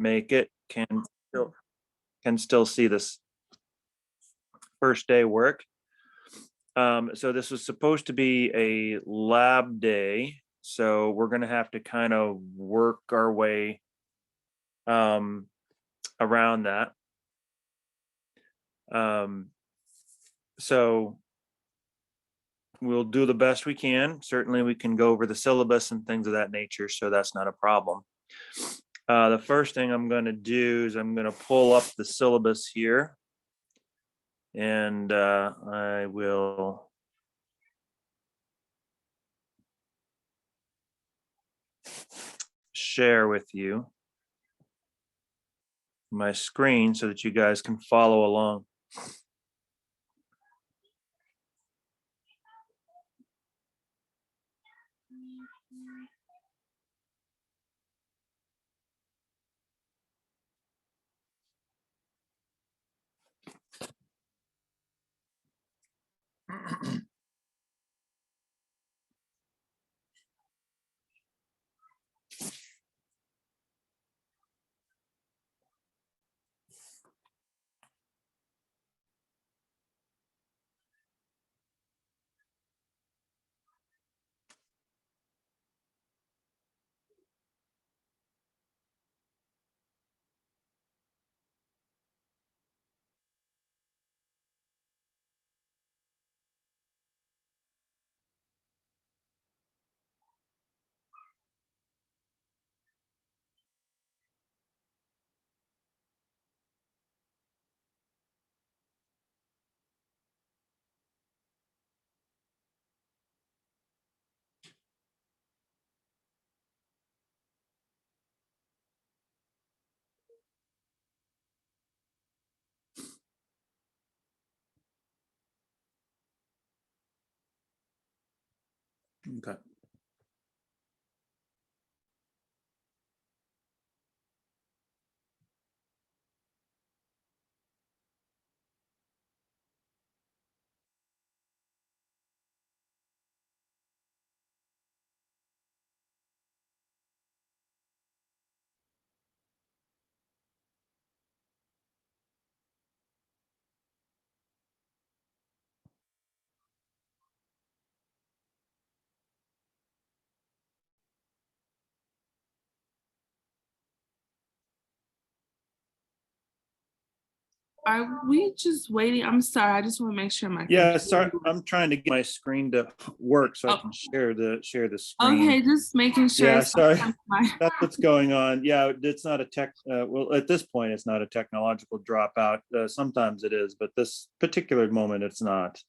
make it can still see this first day work. So this was supposed to be a lab day, so we're going to have to kind of work our way around that. So we'll do the best we can. Certainly we can go over the syllabus and things of that nature, so that's not a problem. The first thing I'm going to do is I'm going to pull up the syllabus here, and I will share with you my screen so that you guys can follow along. Okay. Are we just waiting? I'm sorry. I just want to make sure my Sorry, I'm trying to get my screen to work so I can share the screen. Okay, just making sure. Yeah, sorry. That's what's going on. Yeah, it's not a tech. Well, at this point, it's not a technological dropout. Sometimes it is, but this particular moment, it's not.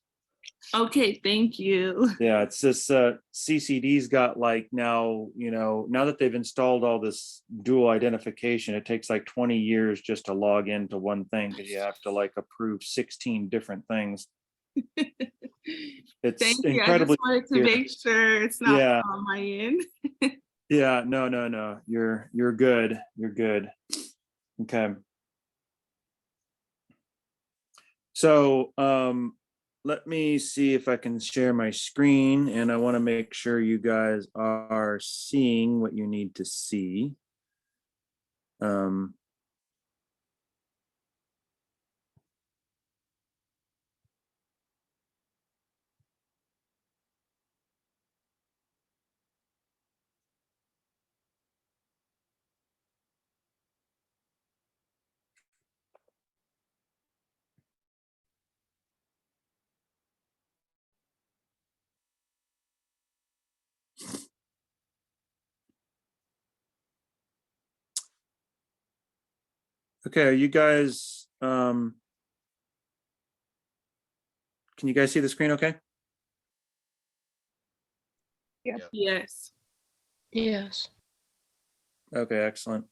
Okay, thank you. Yeah, it's this CCD's got like now, now that they've installed all this dual identification, it takes like 20 years just to log into one thing because you have to like approve 16 different things. It's Thank incredibly. You. I just wanted to make sure it's not on my end. Yeah, no. You're good. You're good. Okay. So let me see if I can share my screen, and I want to make sure you guys are seeing what you need to see. Okay, are you guys, can you guys see the screen okay? Yes. Yes. Okay, excellent.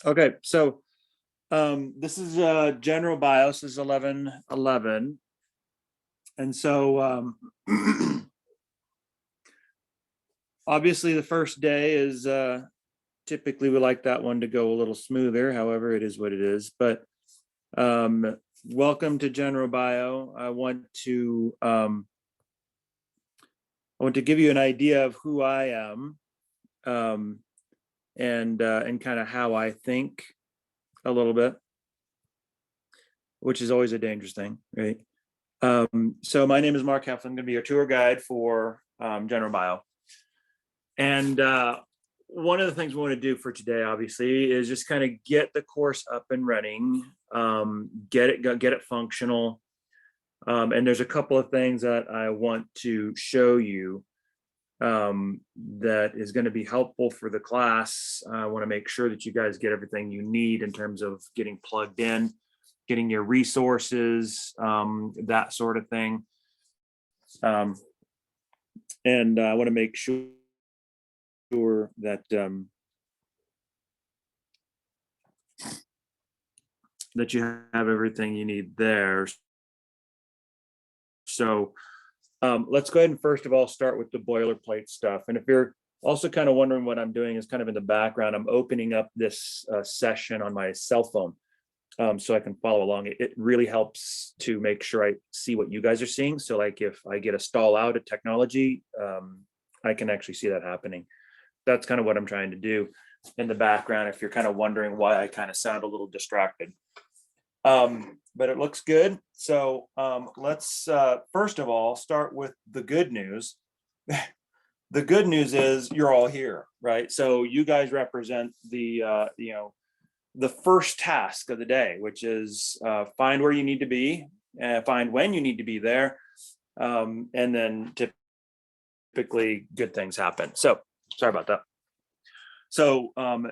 Okay, so this is general BIOS, this is 1111. And so obviously the first day is typically we like that one to go a little smoother. However, it is what it is. But welcome to General Bio. I want to give you an idea of who I am, and kind of how I think a little bit, which is always a dangerous thing, right? So my name is Mark Hefflin. I'm going to be your tour guide for General Bio. And one of the things we want to do for today, obviously, is just kind of get the course up and running, get it functional. And there's a couple of things that I want to show you that is going to be helpful for the class. I want to make sure that you guys get everything you need in terms of getting plugged in, getting your resources, that sort of thing. And I want to make sure that that you have everything you need there. So let's go ahead and first of all start with the boilerplate stuff. And if you're also kind of wondering what I'm doing is kind of in the background, I'm opening up this session on my cell phone so I can follow along. It really helps to make sure I see what you guys are seeing. So like if I get a stall out of technology, I can actually see that happening. That's kind of what I'm trying to do in the background, if you're kind of wondering why I kind of sound a little distracted. But it looks good. So let's first of all start with the good news. The good news is you're all here, right? So you guys represent the the first task of the day, which is find where you need to be, find when you need to be there, and then typically good things happen. So sorry about that. So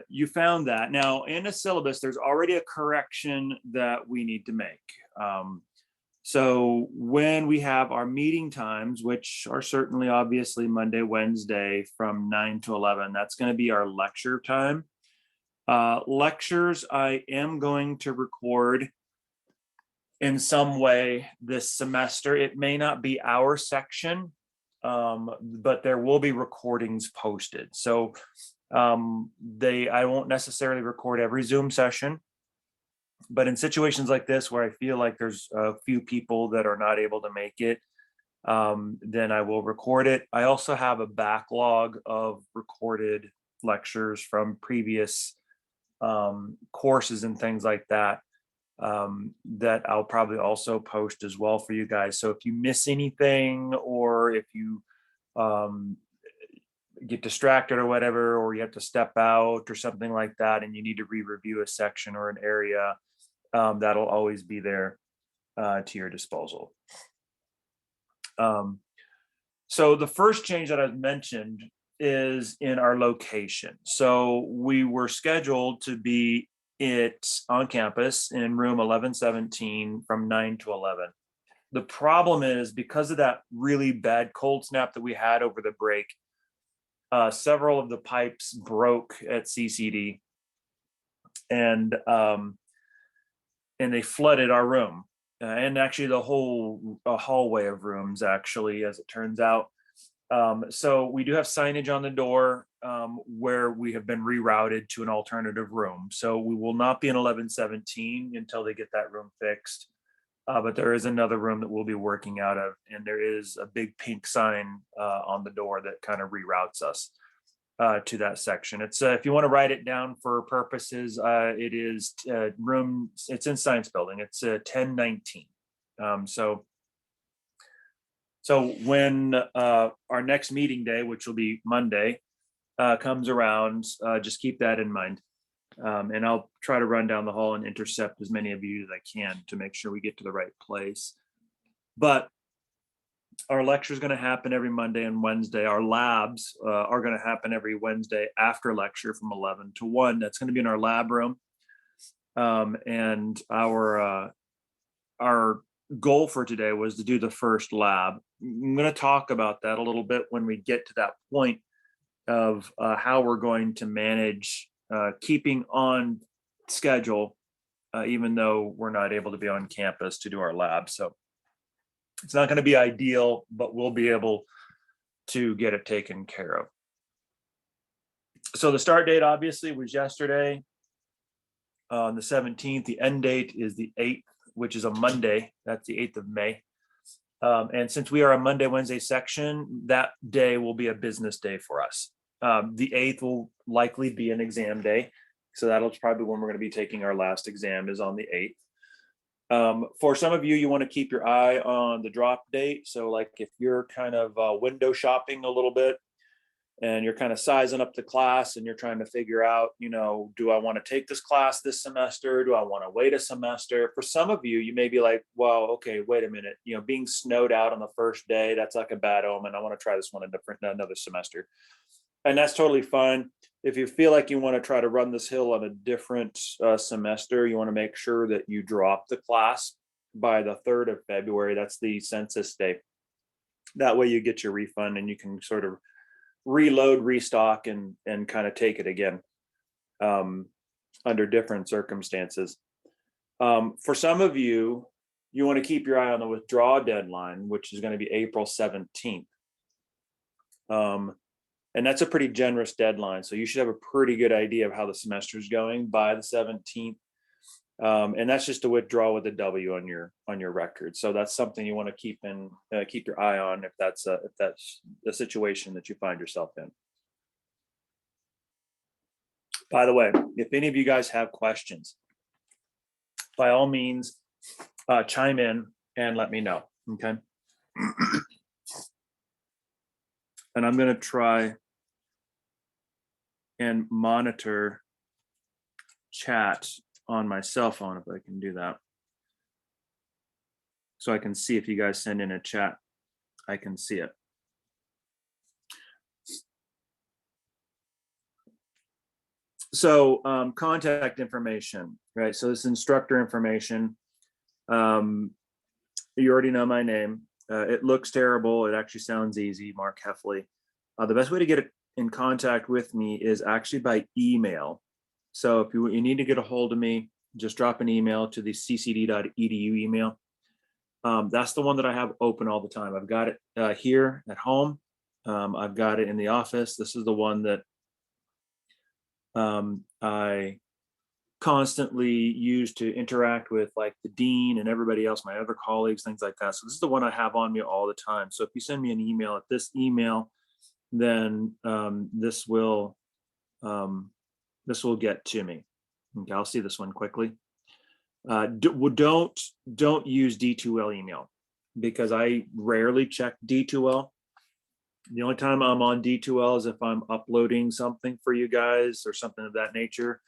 you found that. Now in a syllabus, there's already a correction that we need to make. So when we have our meeting times, which are certainly obviously Monday, Wednesday from 9 to 11, that's going to be our lecture time. Lectures I am going to record in some way this semester. It may not be our section, but there will be recordings posted. So I won't necessarily record every Zoom session, but in situations like this where I feel like there's a few people that are not able to make it, then I will record it. I also have a backlog of recorded lectures from previous courses and things like that, that I'll probably also post as well for you guys. So if you miss anything, or if you get distracted or whatever, or you have to step out or something like that, and you need to re-review a section or an area, that'll always be there to your disposal. So the first change that I've mentioned is in our location. So we were scheduled to be on campus in room 1117 from 9 to 11. The problem is, because of that really bad cold snap that we had over the break, several of the pipes broke at CCD, and they flooded our room, and actually the whole hallway of rooms, actually, as it turns out. So we do have signage on the door where we have been rerouted to an alternative room. So we will not be in 1117 until they get that room fixed. But there is another room that we'll be working out of, and there is a big pink sign on the door that kind of reroutes us to that section. It's if you want to write it down for purposes, it is room. It's in Science Building. It's 1019. So when our next meeting day, which will be Monday, comes around, just keep that in mind. And I'll try to run down the hall and intercept as many of you as I can to make sure we get to the right place. But our lecture is going to happen every Monday and Wednesday. Our labs are going to happen every Wednesday after lecture from 11 to 1. That's going to be in our lab room. And our goal for today was to do the first lab. I'm going to talk about that a little bit when we get to that point of how we're going to manage keeping on schedule, even though we're not able to be on campus to do our lab. So it's not going to be ideal, but we'll be able to get it taken care of. So the start date obviously was yesterday on the 17th. The end date is the 8th which is a Monday. That's the 8th of May. And since we are a Monday, Wednesday section, that day will be a business day for us. The 8th will likely be an exam day. So that'll probably when we're going to be taking our last exam is on the 8th. For some of you, you want to keep your eye on the drop date. So like if you're kind of window shopping a little bit and you're kind of sizing up the class and you're trying to figure out, do I want to take this class this semester? Do I want to wait a semester? For some of you, you may be like, well, okay, wait a minute, being snowed out on the first day, that's like a bad omen. I want to try this one another semester. And that's totally fine. If you feel like you want to try to run this hill on a different semester, you want to make sure that you drop the class by the 3rd of February. That's the census day. That way you get your refund and you can sort of reload, restock, and kind of take it again under different circumstances. For some of you, you want to keep your eye on the withdrawal deadline, which is going to be April 17th. And that's a pretty generous deadline. So you should have a pretty good idea of how the semester is going by the 17th. And that's just a withdrawal with a W on your record. So that's something you want to keep your eye on if that's the situation that you find yourself in. By the way, if any of you guys have questions, by all means, chime in and let me know. Okay. And I'm going to try and monitor chat on my cell phone if I can do that. So I can see if you guys send in a chat, I can see it. So contact information, right? So this instructor information, you already know my name. It looks terrible. It actually sounds easy, Mark Heffley. The best way to get in contact with me is actually by email. So if you need to get a hold of me, just drop an email to the ccd.edu email. That's the one that I have open all the time. I've got it here at home. I've got it in the office. This is the one that I constantly use to interact with like the dean and everybody else, my other colleagues, things like that. So this is the one I have on me all the time. So if you send me an email at this email, then this will get to me. Okay, I'll see this one quickly. Don't use D2L email because I rarely check D2L. The only time I'm on D2L is if I'm uploading something for you guys or something of that nature.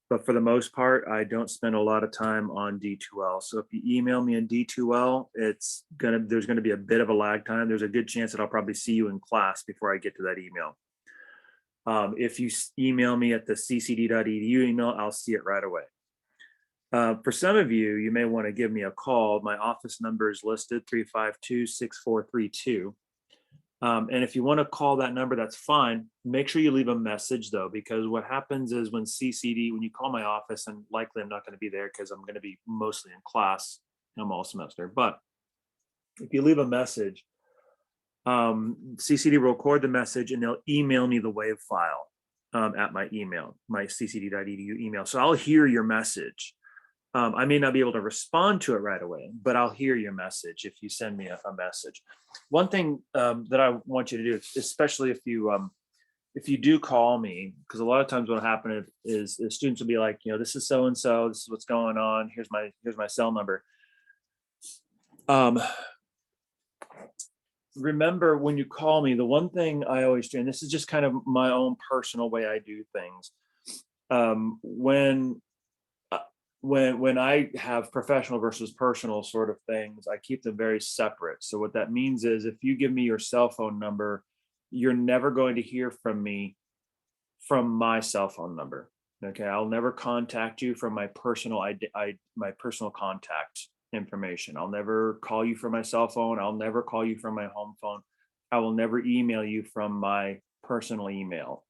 But for the most part, I don't spend a lot of time on D2L. So if you email me in D2L, there's gonna be a bit of a lag time. There's a good chance that I'll probably see you in class before I get to that email. If you email me at the ccd.edu email, I'll see it right away. For some of you, you may want to give me a call. My office number is listed 352-6432. And if you want to call that number, that's fine. Make sure you leave a message though, because what happens is when you call my office, and likely I'm not going to be there because I'm going to be mostly in class all semester. But if you leave a message, CCD will record the message and they'll email me the WAV file at my email, my ccd.edu email. So I'll hear your message. I may not be able to respond to it right away, but I'll hear your message if you send me a message. One thing that I want you to do, especially if you do call me, because a lot of times what will happen is students will be like, this is so-and-so, this is what's going on, here's my cell number. Remember when you call me, the one thing I always do, and this is just kind of my own personal way I do things, when I have professional versus personal sort of things, I keep them very separate. So what that means is if you give me your cell phone number, you're never going to hear from me from my cell phone number. Okay, I'll never contact you from my personal my personal contact information. I'll never call you from my cell phone. I'll never call you from my home phone. I will never email you from my personal email.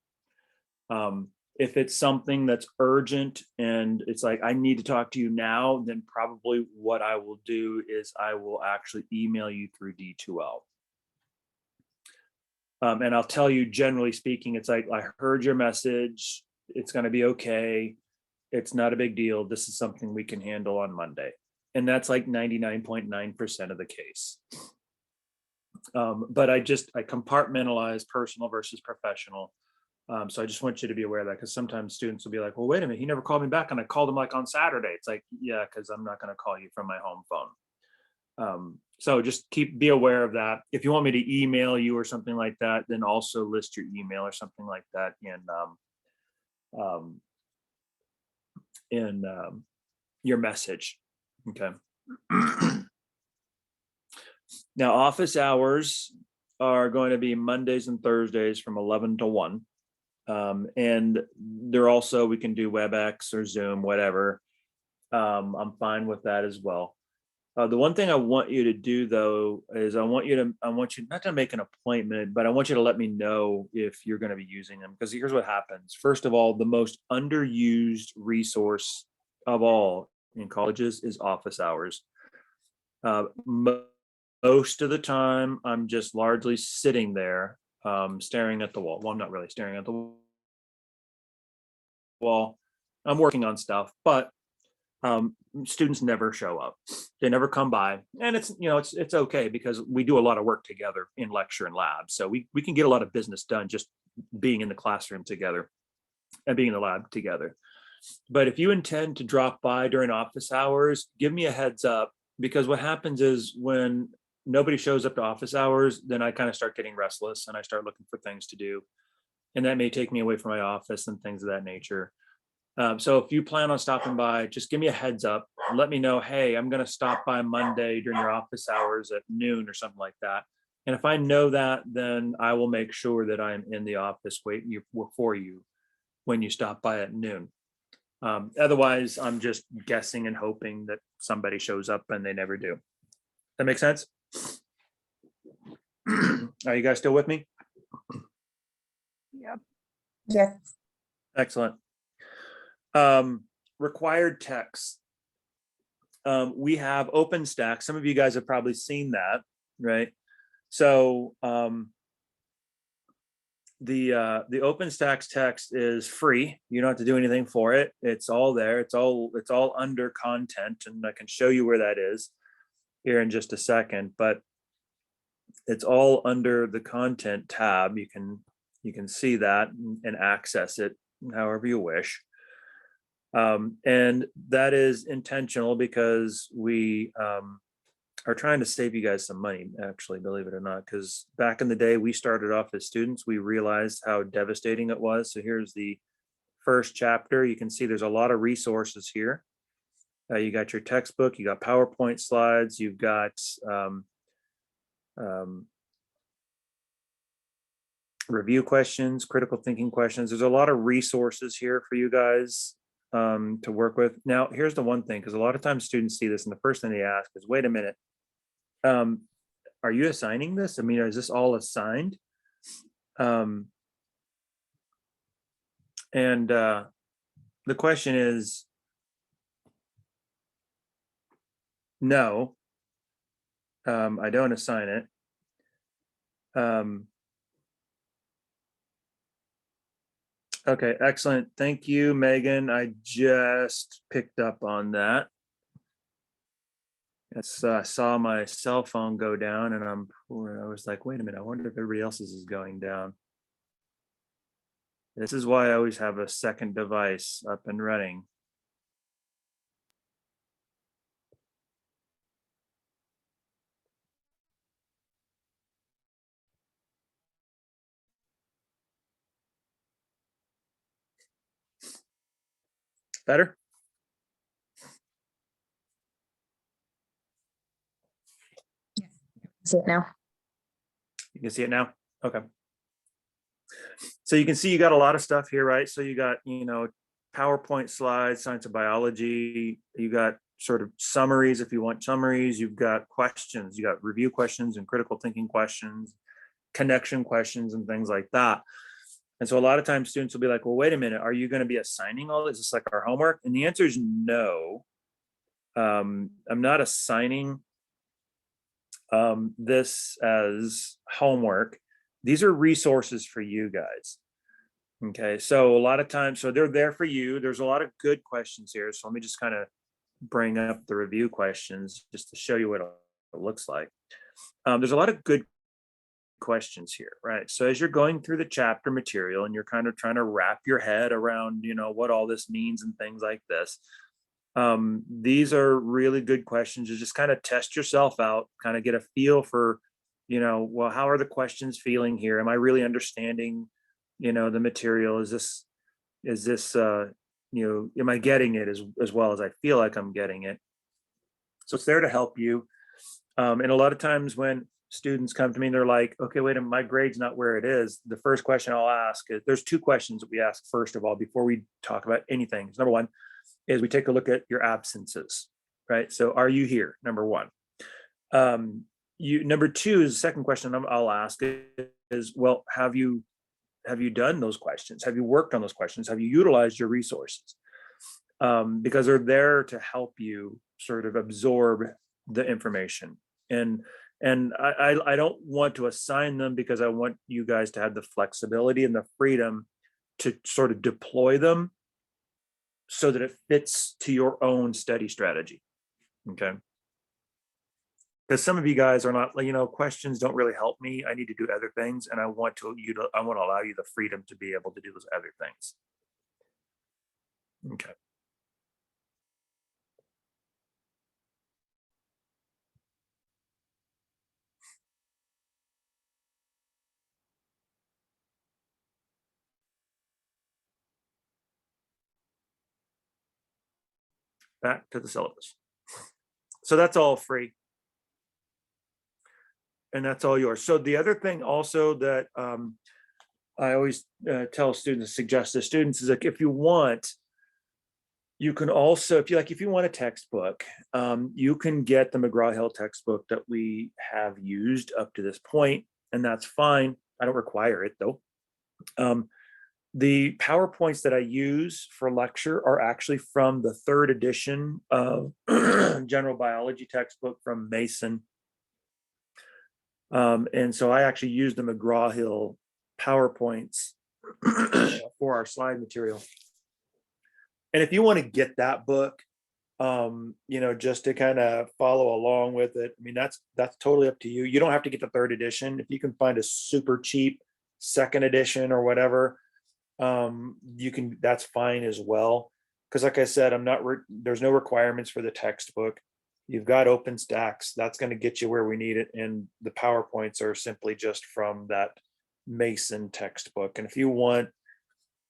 If it's something that's urgent and it's like, I need to talk to you now, then probably what I will do is I will actually email you through D2L. And I'll tell you, generally speaking, it's like, I heard your message. It's going to be okay. It's not a big deal. This is something we can handle on Monday. And that's like 99.9% of the case. But I compartmentalize personal versus professional. So I just want you to be aware of that, because sometimes students will be like, well, wait a minute, he never called me back and I called him like on Saturday. It's like, yeah, because I'm not going to call you from my home phone. So just be aware of that. If you want me to email you or something like that, then also list your email or something like that in your message. Okay. Now, office hours are going to be Mondays and Thursdays from 11 to 1. And they're also, we can do WebEx or Zoom, whatever. I'm fine with that as well. The one thing I want you to do though, is I want you not to make an appointment, but I want you to let me know if you're going to be using them. Because here's what happens. First of all, the most underused resource of all in colleges is office hours. Most of the time, I'm just largely sitting there, staring at the wall. Well, I'm not really staring at the wall. I'm working on stuff, but students never show up. They never come by, and it's okay, because we do a lot of work together in lecture and lab, so we can get a lot of business done just being in the classroom together and being in the lab together. But if you intend to drop by during office hours, give me a heads up, because what happens is when nobody shows up to office hours, then I kind of start getting restless and I start looking for things to do, and that may take me away from my office and things of that nature. So if you plan on stopping by, just give me a heads up. Let me know, hey, I'm going to stop by Monday during your office hours at noon or something like that. And if I know that, then I will make sure that I'm in the office waiting for you when you stop by at noon. Otherwise, I'm just guessing and hoping that somebody shows up, and they never do. That makes sense? Are you guys still with me? Yep. Yes. Excellent. Required text. We have OpenStack. Some of you guys have probably seen that, right? So the OpenStax text is free. You don't have to do anything for it. It's all there. It's all under content, and I can show you where that is here in just a second. But it's all under the content tab. You can see that and access it however you wish. And that is intentional, because we are trying to save you guys some money, actually, believe it or not, because back in the day we started off as students, we realized how devastating it was. So here's the first chapter. You can see there's a lot of resources here. You got your textbook, you got PowerPoint slides, you've got review questions, critical thinking questions. There's a lot of resources here for you guys to work with. Now, here's the one thing, because a lot of times students see this and the first thing they ask is, wait a minute, are you assigning this? I mean, is this all assigned? And the question is, no, I don't assign it. Okay, excellent. Thank you, Megan. I just picked up on that. I saw my cell phone go down, and I was like, wait a minute, I wonder if everybody else's is going down. This is why I always have a second device up and running. Better? See it now. You can see it now? Okay. So you can see you got a lot of stuff here, right? So you got, PowerPoint slides, science of biology, you got sort of summaries if you want summaries, you've got questions, you got review questions and critical thinking questions, connection questions and things like that. And so a lot of times students will be like, well, wait a minute, are you going to be assigning all this? Is this like our homework? And the answer is no. I'm not assigning this as homework. These are resources for you guys. Okay, so a lot of times, so they're there for you. There's a lot of good questions here. So let me just kind of bring up the review questions just to show you what it looks like. There's a lot of good questions here, right? So as you're going through the chapter material and you're kind of trying to wrap your head around, what all this means and things like this, these are really good questions to just kind of test yourself out, kind of get a feel for, well, how are the questions feeling here? Am I really understanding, the material? Is this, am I getting it as well as I feel like I'm getting it? So it's there to help you. And a lot of times when students come to me and they're like, okay, wait a minute, my grade's not where it is. The first question I'll ask is, there's two questions that we ask first of all, before we talk about anything. Number one is we take a look at your absences, right? So are you here? Number one. Number two is the second question I'll ask is, well, have you done those questions? Have you worked on those questions? Have you utilized your resources? Because they're there to help you sort of absorb the information. And I don't want to assign them because I want you guys to have the flexibility and the freedom to sort of deploy them so that it fits to your own study strategy. Okay. Because some of you guys are not, questions don't really help me. I need to do other things, and I want to allow you the freedom to be able to do those other things. Okay. Back to the syllabus. So that's all free. And that's all yours. So the other thing also that I always tell students, suggest to students, is like, if you want, you can also, if you want a textbook, you can get the McGraw-Hill textbook that we have used up to this point, and that's fine. I don't require it though. The PowerPoints that I use for lecture are actually from the 3rd edition of general biology textbook from Mason. And so I actually use the McGraw-Hill PowerPoints for our slide material. And if you want to get that book, just to kind of follow along with it, I mean, that's totally up to you. You don't have to get the 3rd edition. If you can find a super cheap 2nd edition or whatever, that's fine as well. Because like I said, there's no requirements for the textbook. You've got OpenStax. That's going to get you where we need it. And the PowerPoints are simply just from that Mason textbook. And if you want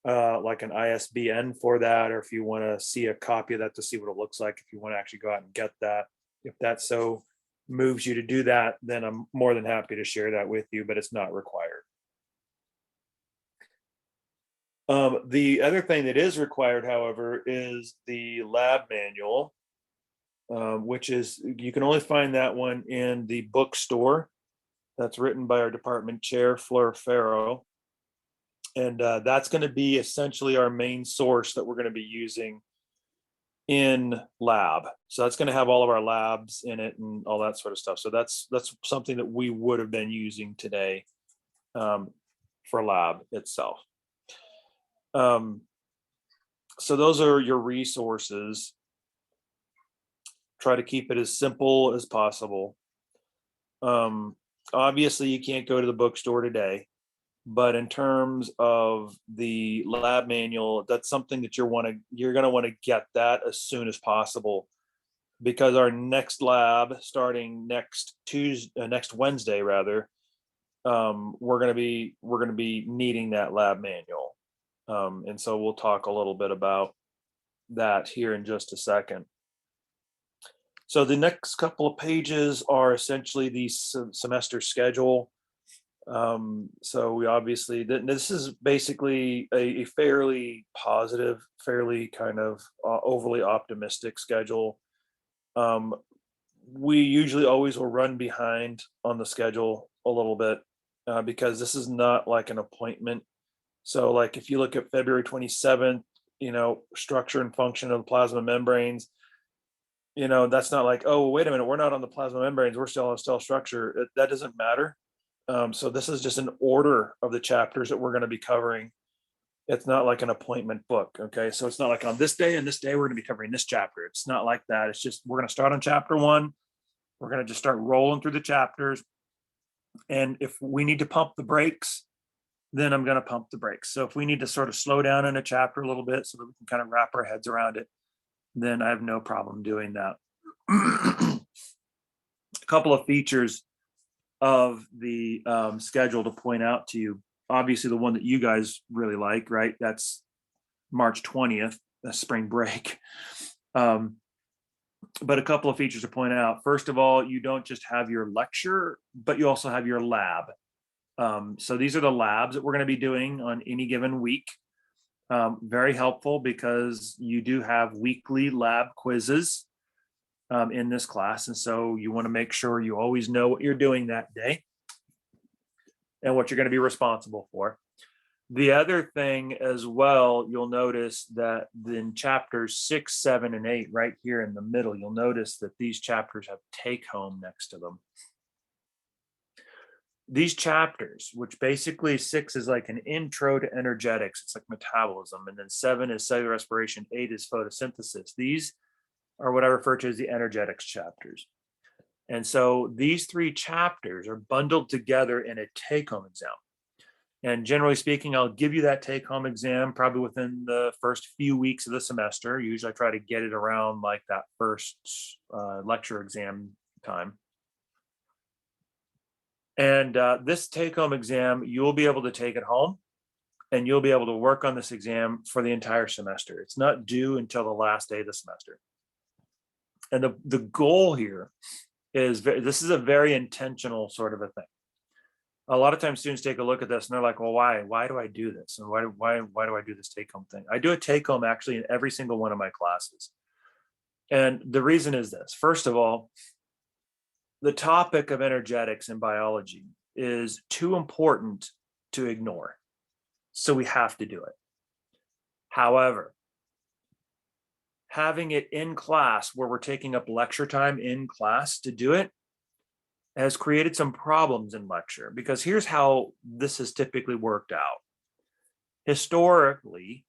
like an ISBN for that, or if you want to see a copy of that to see what it looks like, if you want to actually go out and get that, if that so moves you to do that, then I'm more than happy to share that with you, but it's not required. The other thing that is required, however, is the lab manual, which is, you can only find that one in the bookstore. That's written by our department chair, Fleur Farrow. And that's going to be essentially our main source that we're going to be using in lab. So that's going to have all of our labs in it and all that sort of stuff. So that's something that we would have been using today for lab itself. So those are your resources. Try to keep it as simple as possible. Obviously, you can't go to the bookstore today, but in terms of the lab manual, that's something that you're going to want to get that as soon as possible, because our next lab, starting next Wednesday rather, we're going to be needing that lab manual. And so we'll talk a little bit about that here in just a second. So the next couple of pages are essentially the semester schedule. So we obviously, this is basically a fairly positive, fairly kind of overly optimistic schedule. We usually always will run behind on the schedule a little bit because this is not like an appointment. So like if you look at February 27th, structure and function of the plasma membranes, that's not like, oh, wait a minute, we're not on the plasma membranes, we're still on cell structure. That doesn't matter. So this is just an order of the chapters that we're going to be covering It's not like an appointment book. Okay. So it's not like on this day and this day, we're going to be covering this chapter. It's not like that. It's just, we're going to start on chapter 1. We're going to just start rolling through the chapters. And if we need to pump the brakes, then I'm going to pump the brakes. So if we need to sort of slow down in a chapter a little bit so that we can kind of wrap our heads around it, then I have no problem doing that. A couple of features of the schedule to point out to you. Obviously, the one that you guys really like, right? That's March 20th, that's spring break. But a couple of features to point out. First of all, you don't just have your lecture, but you also have your lab. So these are the labs that we're going to be doing on any given week. Very helpful because you do have weekly lab quizzes in this class. And so you want to make sure you always know what you're doing that day and what you're going to be responsible for. The other thing as well, you'll notice that in chapters 6, 7, and 8, right here in the middle, you'll notice that these chapters have take home next to them. These chapters, which basically 6 is like an intro to energetics, it's like metabolism, and then 7 is cellular respiration, 8 is photosynthesis. These are what I refer to as the energetics chapters. And so these 3 chapters are bundled together in a take-home exam. And generally speaking, I'll give you that take-home exam probably within the first few weeks of the semester. Usually I try to get it around like that first lecture exam time. And this take-home exam, you'll be able to take it home and you'll be able to work on this exam for the entire semester. It's not due until the last day of the semester. And the goal here is, this is a very intentional sort of a thing. A lot of times students take a look at this and they're like, well, why do I do this? And why do I do this take-home thing? I do a take-home actually in every single one of my classes. And the reason is this. First of all, the topic of energetics in biology is too important to ignore. So we have to do it. However, having it in class where we're taking up lecture time in class to do it has created some problems in lecture, because here's how this has typically worked out. Historically,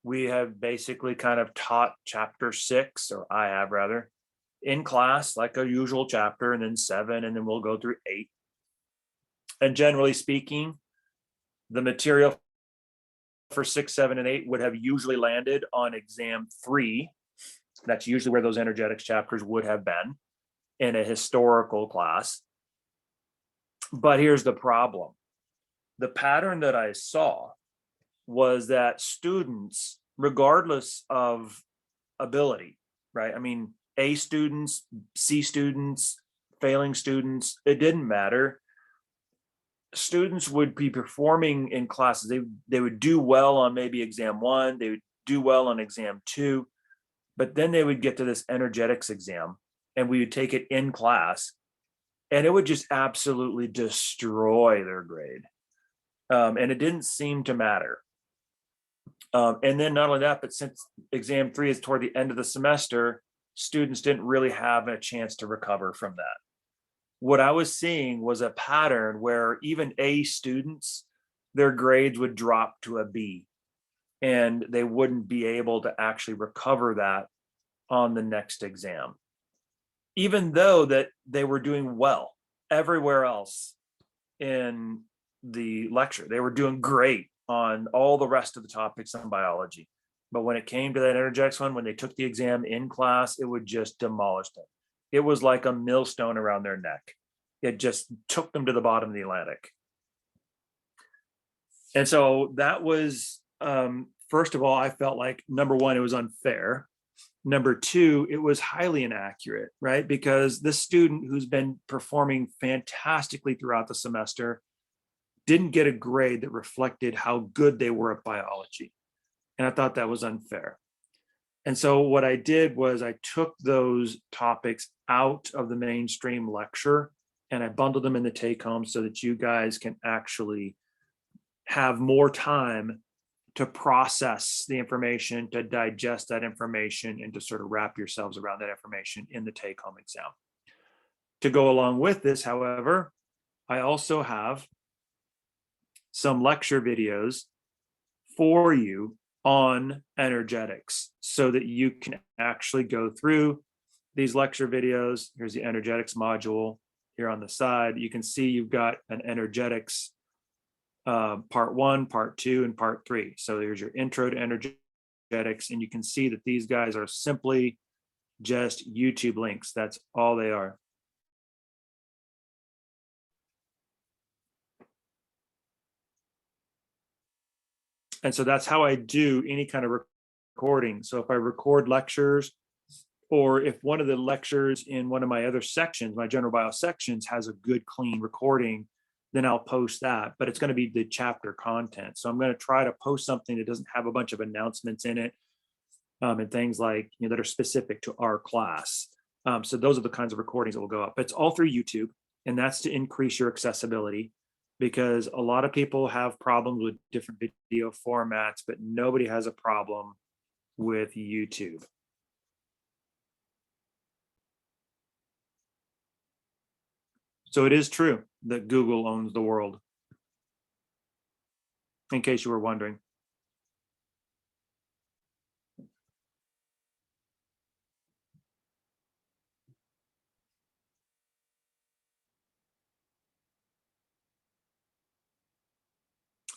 we have basically kind of taught chapter 6, or I have rather, in class, like a usual chapter, and then 7, and then we'll go through 8. And generally speaking, the material for 6, 7, and 8 would have usually landed on exam 3. That's usually where those energetics chapters would have been in a historical class. But here's the problem. The pattern that I saw was that students, regardless of ability, right? I mean, A students, C students, failing students, it didn't matter. Students would be performing in classes. They would do well on maybe exam 1, they would do well on exam 2, but then they would get to this energetics exam and we would take it in class and it would just absolutely destroy their grade. And it didn't seem to matter. And then not only that, but since exam 3 is toward the end of the semester, students didn't really have a chance to recover from that. What I was seeing was a pattern where even A students, their grades would drop to a B and they wouldn't be able to actually recover that on the next exam, even though that they were doing well everywhere else in the lecture. They were doing great on all the rest of the topics in biology. But when it came to that energetics one, when they took the exam in class, it would just demolish them. It was like a millstone around their neck. It just took them to the bottom of the Atlantic. And so that was, first of all, I felt like, number one, it was unfair. Number two, it was highly inaccurate, right? Because this student who's been performing fantastically throughout the semester didn't get a grade that reflected how good they were at biology. And I thought that was unfair. And so what I did was I took those topics out of the mainstream lecture and I bundled them in the take home so that you guys can actually have more time to process the information, to digest that information, and to sort of wrap yourselves around that information in the take home exam. To go along with this, however, I also have some lecture videos for you on energetics so that you can actually go through these lecture videos. Here's the energetics module here on the side. You can see you've got an energetics part 1, part 2, and part 3. So there's your intro to energetics, and you can see that these guys are simply just YouTube links. That's all they are. And so that's how I do any kind of recording. So if I record lectures, or if one of the lectures in one of my other sections, my general bio sections, has a good clean recording, then I'll post that, but it's going to be the chapter content. So I'm going to try to post something that doesn't have a bunch of announcements in it, and things like, that are specific to our class. So those are the kinds of recordings that will go up. It's all through YouTube, and that's to increase your accessibility, because a lot of people have problems with different video formats, but nobody has a problem with YouTube. So it is true that Google owns the world, in case you were wondering.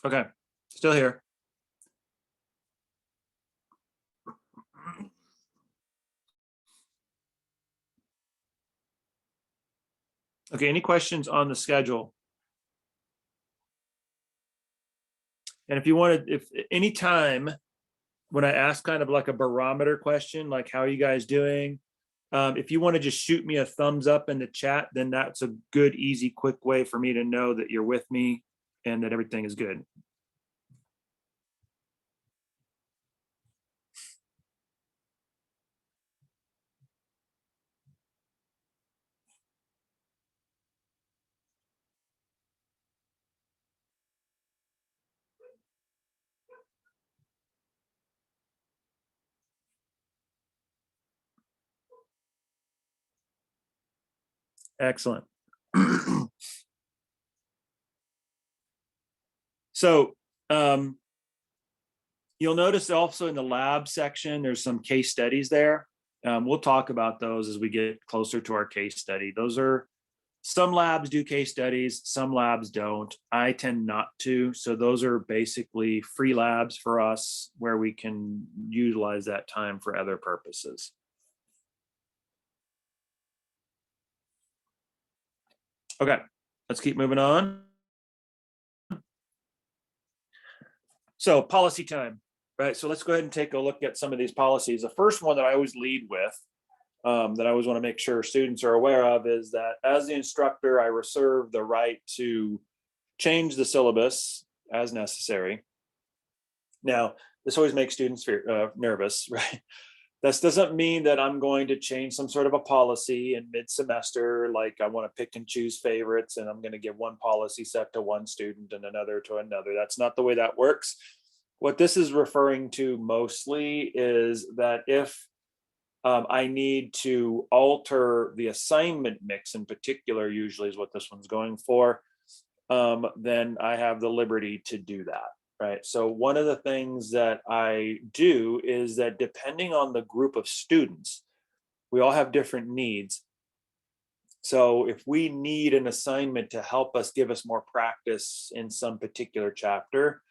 Okay, still here. Okay, any questions on the schedule? And if you wanted, if anytime when I ask kind of like a barometer question, like how are you guys doing? If you want to just shoot me a thumbs up in the chat, then that's a good, easy, quick way for me to know that you're with me and that everything is good. Excellent. So you'll notice also in the lab section, there's some case studies there. We'll talk about those as we get closer to our case study. Those are, some labs do case studies, some labs don't. I tend not to. So those are basically free labs for us where we can utilize that time for other purposes. Okay, let's keep moving on. So policy time, right? So let's go ahead and take a look at some of these policies. The first one that I always lead with, that I always want to make sure students are aware of, is that as the instructor, I reserve the right to change the syllabus as necessary. Now, this always makes students nervous, right? This doesn't mean that I'm going to change some sort of a policy in mid-semester, like I want to pick and choose favorites and I'm going to give one policy set to one student and another to another. That's not the way that works. What this is referring to mostly is that if I need to alter the assignment mix in particular, usually is what this one's going for, then I have the liberty to do that. Right. So one of the things that I do is that depending on the group of students, we all have different needs. So if we need an assignment to help us give us more practice in some particular chapter,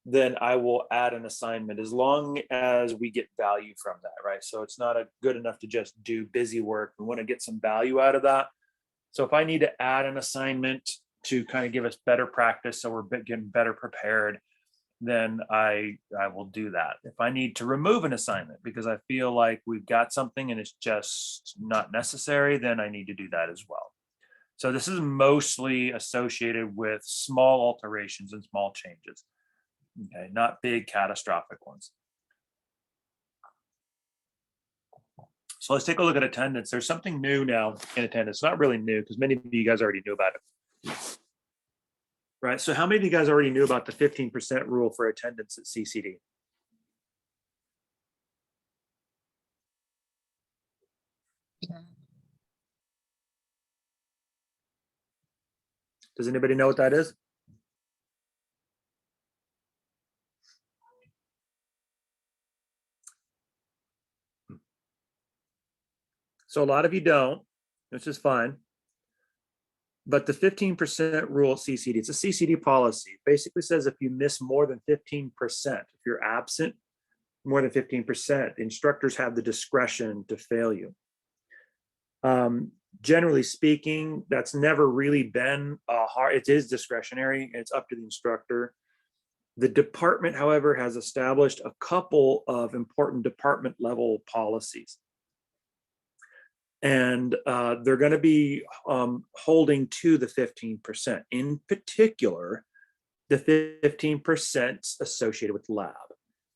then I will add an assignment as long as we get value from that. Right. So it's not good enough to just do busy work. We want to get some value out of that. So if I need to add an assignment to kind of give us better practice, so we're getting better prepared, then I will do that. If I need to remove an assignment because I feel like we've got something and it's just not necessary, then I need to do that as well. So this is mostly associated with small alterations and small changes, okay, not big catastrophic ones. So let's take a look at attendance. There's something new now in attendance. Not really new because many of you guys already knew about it. Right, so how many of you guys already knew about the 15% rule for attendance at CCD? Does anybody know what that is? So a lot of you don't, which is fine. But the 15% rule at CCD, it's a CCD policy. It basically says if you miss more than 15%, if you're absent more than 15%, instructors have the discretion to fail you. Generally speaking, that's never really been hard. It is discretionary. It's up to the instructor. The department, however, has established a couple of important department level policies. And they're going to be holding to the 15%. In particular, the 15% associated with lab.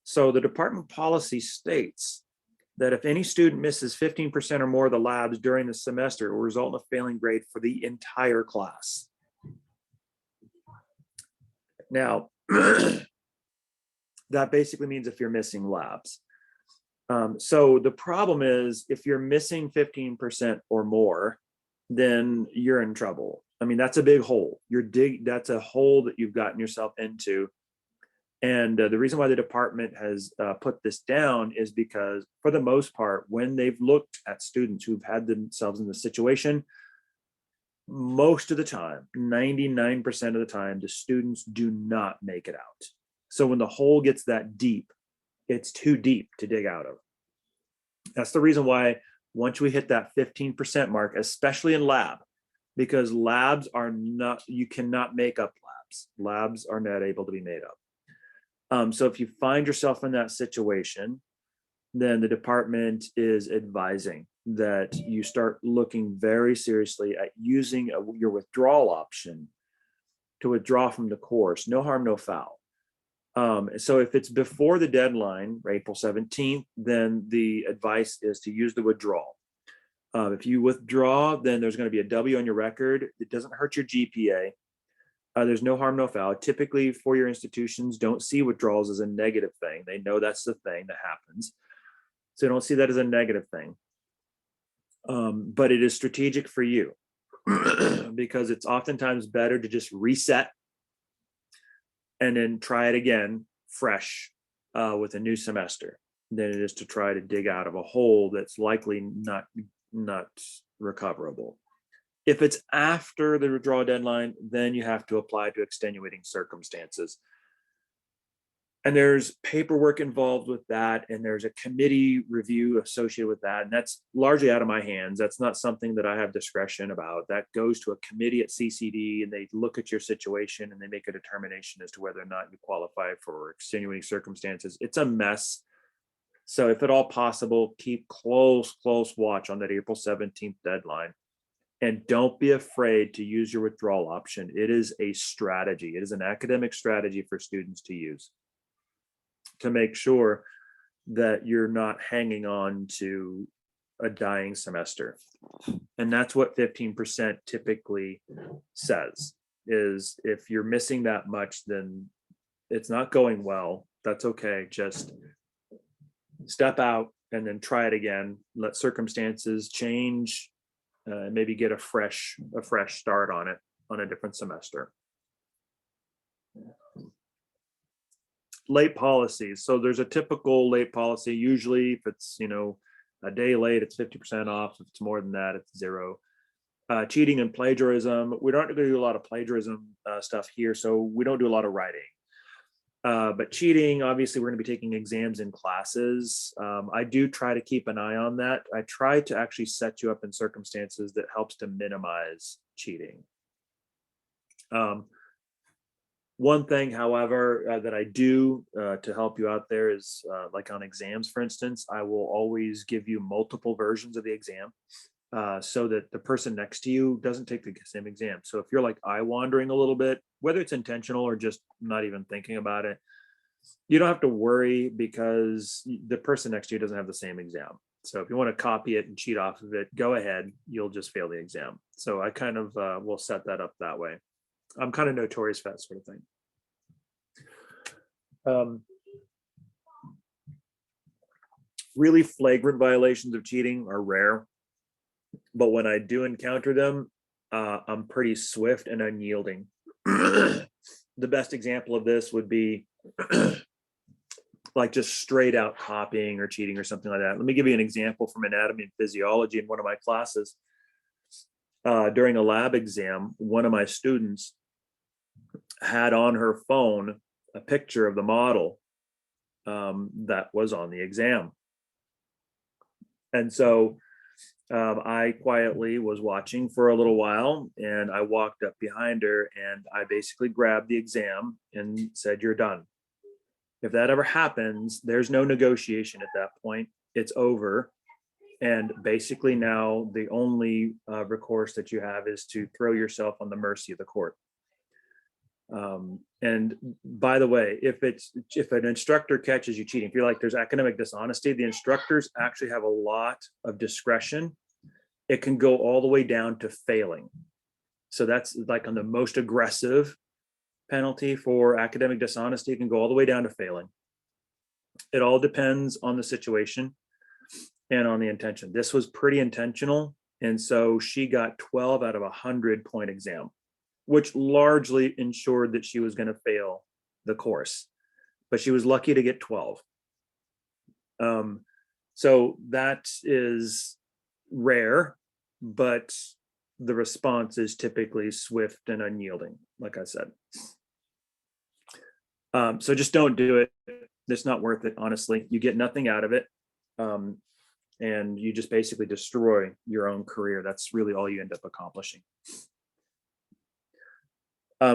So the department policy states that if any student misses 15% or more of the labs during the semester, it will result in a failing grade for the entire class. Now, that basically means if you're missing labs. So the problem is if you're missing 15% or more, then you're in trouble. I mean, that's a big hole. That's a hole that you've gotten yourself into. And the reason why the department has put this down is because for the most part, when they've looked at students who've had themselves in the situation, most of the time, 99% of the time, the students do not make it out. So when the hole gets that deep, it's too deep to dig out of. That's the reason why once we hit that 15% mark, especially in lab, because labs are not, you cannot make up labs. Labs are not able to be made up. So if you find yourself in that situation, then the department is advising that you start looking very seriously at using your withdrawal option to withdraw from the course. No harm, no foul. So if it's before the deadline, April 17th, then the advice is to use the withdrawal. If you withdraw, then there's going to be a W on your record. It doesn't hurt your GPA. There's no harm, no foul. Typically, four-year institutions don't see withdrawals as a negative thing. They know that's the thing that happens. So they don't see that as a negative thing. But it is strategic for you because it's oftentimes better to just reset and then try it again fresh with a new semester than it is to try to dig out of a hole that's likely not recoverable. If it's after the withdrawal deadline, then you have to apply to extenuating circumstances. And there's paperwork involved with that, and there's a committee review associated with that. And that's largely out of my hands. That's not something that I have discretion about. That goes to a committee at CCD, and they look at your situation and they make a determination as to whether or not you qualify for extenuating circumstances. It's a mess. So if at all possible, keep close watch on that April 17th deadline. And don't be afraid to use your withdrawal option. It is a strategy. It is an academic strategy for students to use to make sure that you're not hanging on to a dying semester. And that's what 15% typically says, is if you're missing that much, then it's not going well. That's okay. Just step out and then try it again. Let circumstances change. Maybe get a fresh start on it on a different semester. Late policies. So there's a typical late policy. Usually if it's, a day late, it's 50% off. If it's more than that, it's zero. Cheating and plagiarism. We're not going to do a lot of plagiarism stuff here. So we don't do a lot of writing. But cheating, obviously, we're going to be taking exams in classes. I do try to keep an eye on that. I try to actually set you up in circumstances that helps to minimize cheating. One thing, however, that I do to help you out there is like on exams, for instance, I will always give you multiple versions of the exam so that the person next to you doesn't take the same exam. So if you're like eye wandering a little bit, whether it's intentional or just not even thinking about it, you don't have to worry because the person next to you doesn't have the same exam. So if you want to copy it and cheat off of it, go ahead, you'll just fail the exam. So I kind of will set that up that way. I'm kind of notorious for that sort of thing. Really flagrant violations of cheating are rare, but when I do encounter them, I'm pretty swift and unyielding. The best example of this would be like just straight out copying or cheating or something like that. Let me give you an example from anatomy and physiology in one of my classes. During a lab exam, one of my students had on her phone a picture of the model that was on the exam. And so I quietly was watching for a little while, and I walked up behind her and I basically grabbed the exam and said, "You're done." If that ever happens, there's no negotiation at that point. It's over. And basically now the only recourse that you have is to throw yourself on the mercy of the court. And by the way, if an instructor catches you cheating, if you're like, there's academic dishonesty, the instructors actually have a lot of discretion. It can go all the way down to failing. So that's like on the most aggressive penalty for academic dishonesty. It can go all the way down to failing. It all depends on the situation and on the intention. This was pretty intentional. And so she got 12 out of 100 point exam, which largely ensured that she was going to fail the course, but she was lucky to get 12. So that is rare, but the response is typically swift and unyielding, like I said. So just don't do it. It's not worth it, honestly. You get nothing out of it. And you just basically destroy your own career. That's really all you end up accomplishing.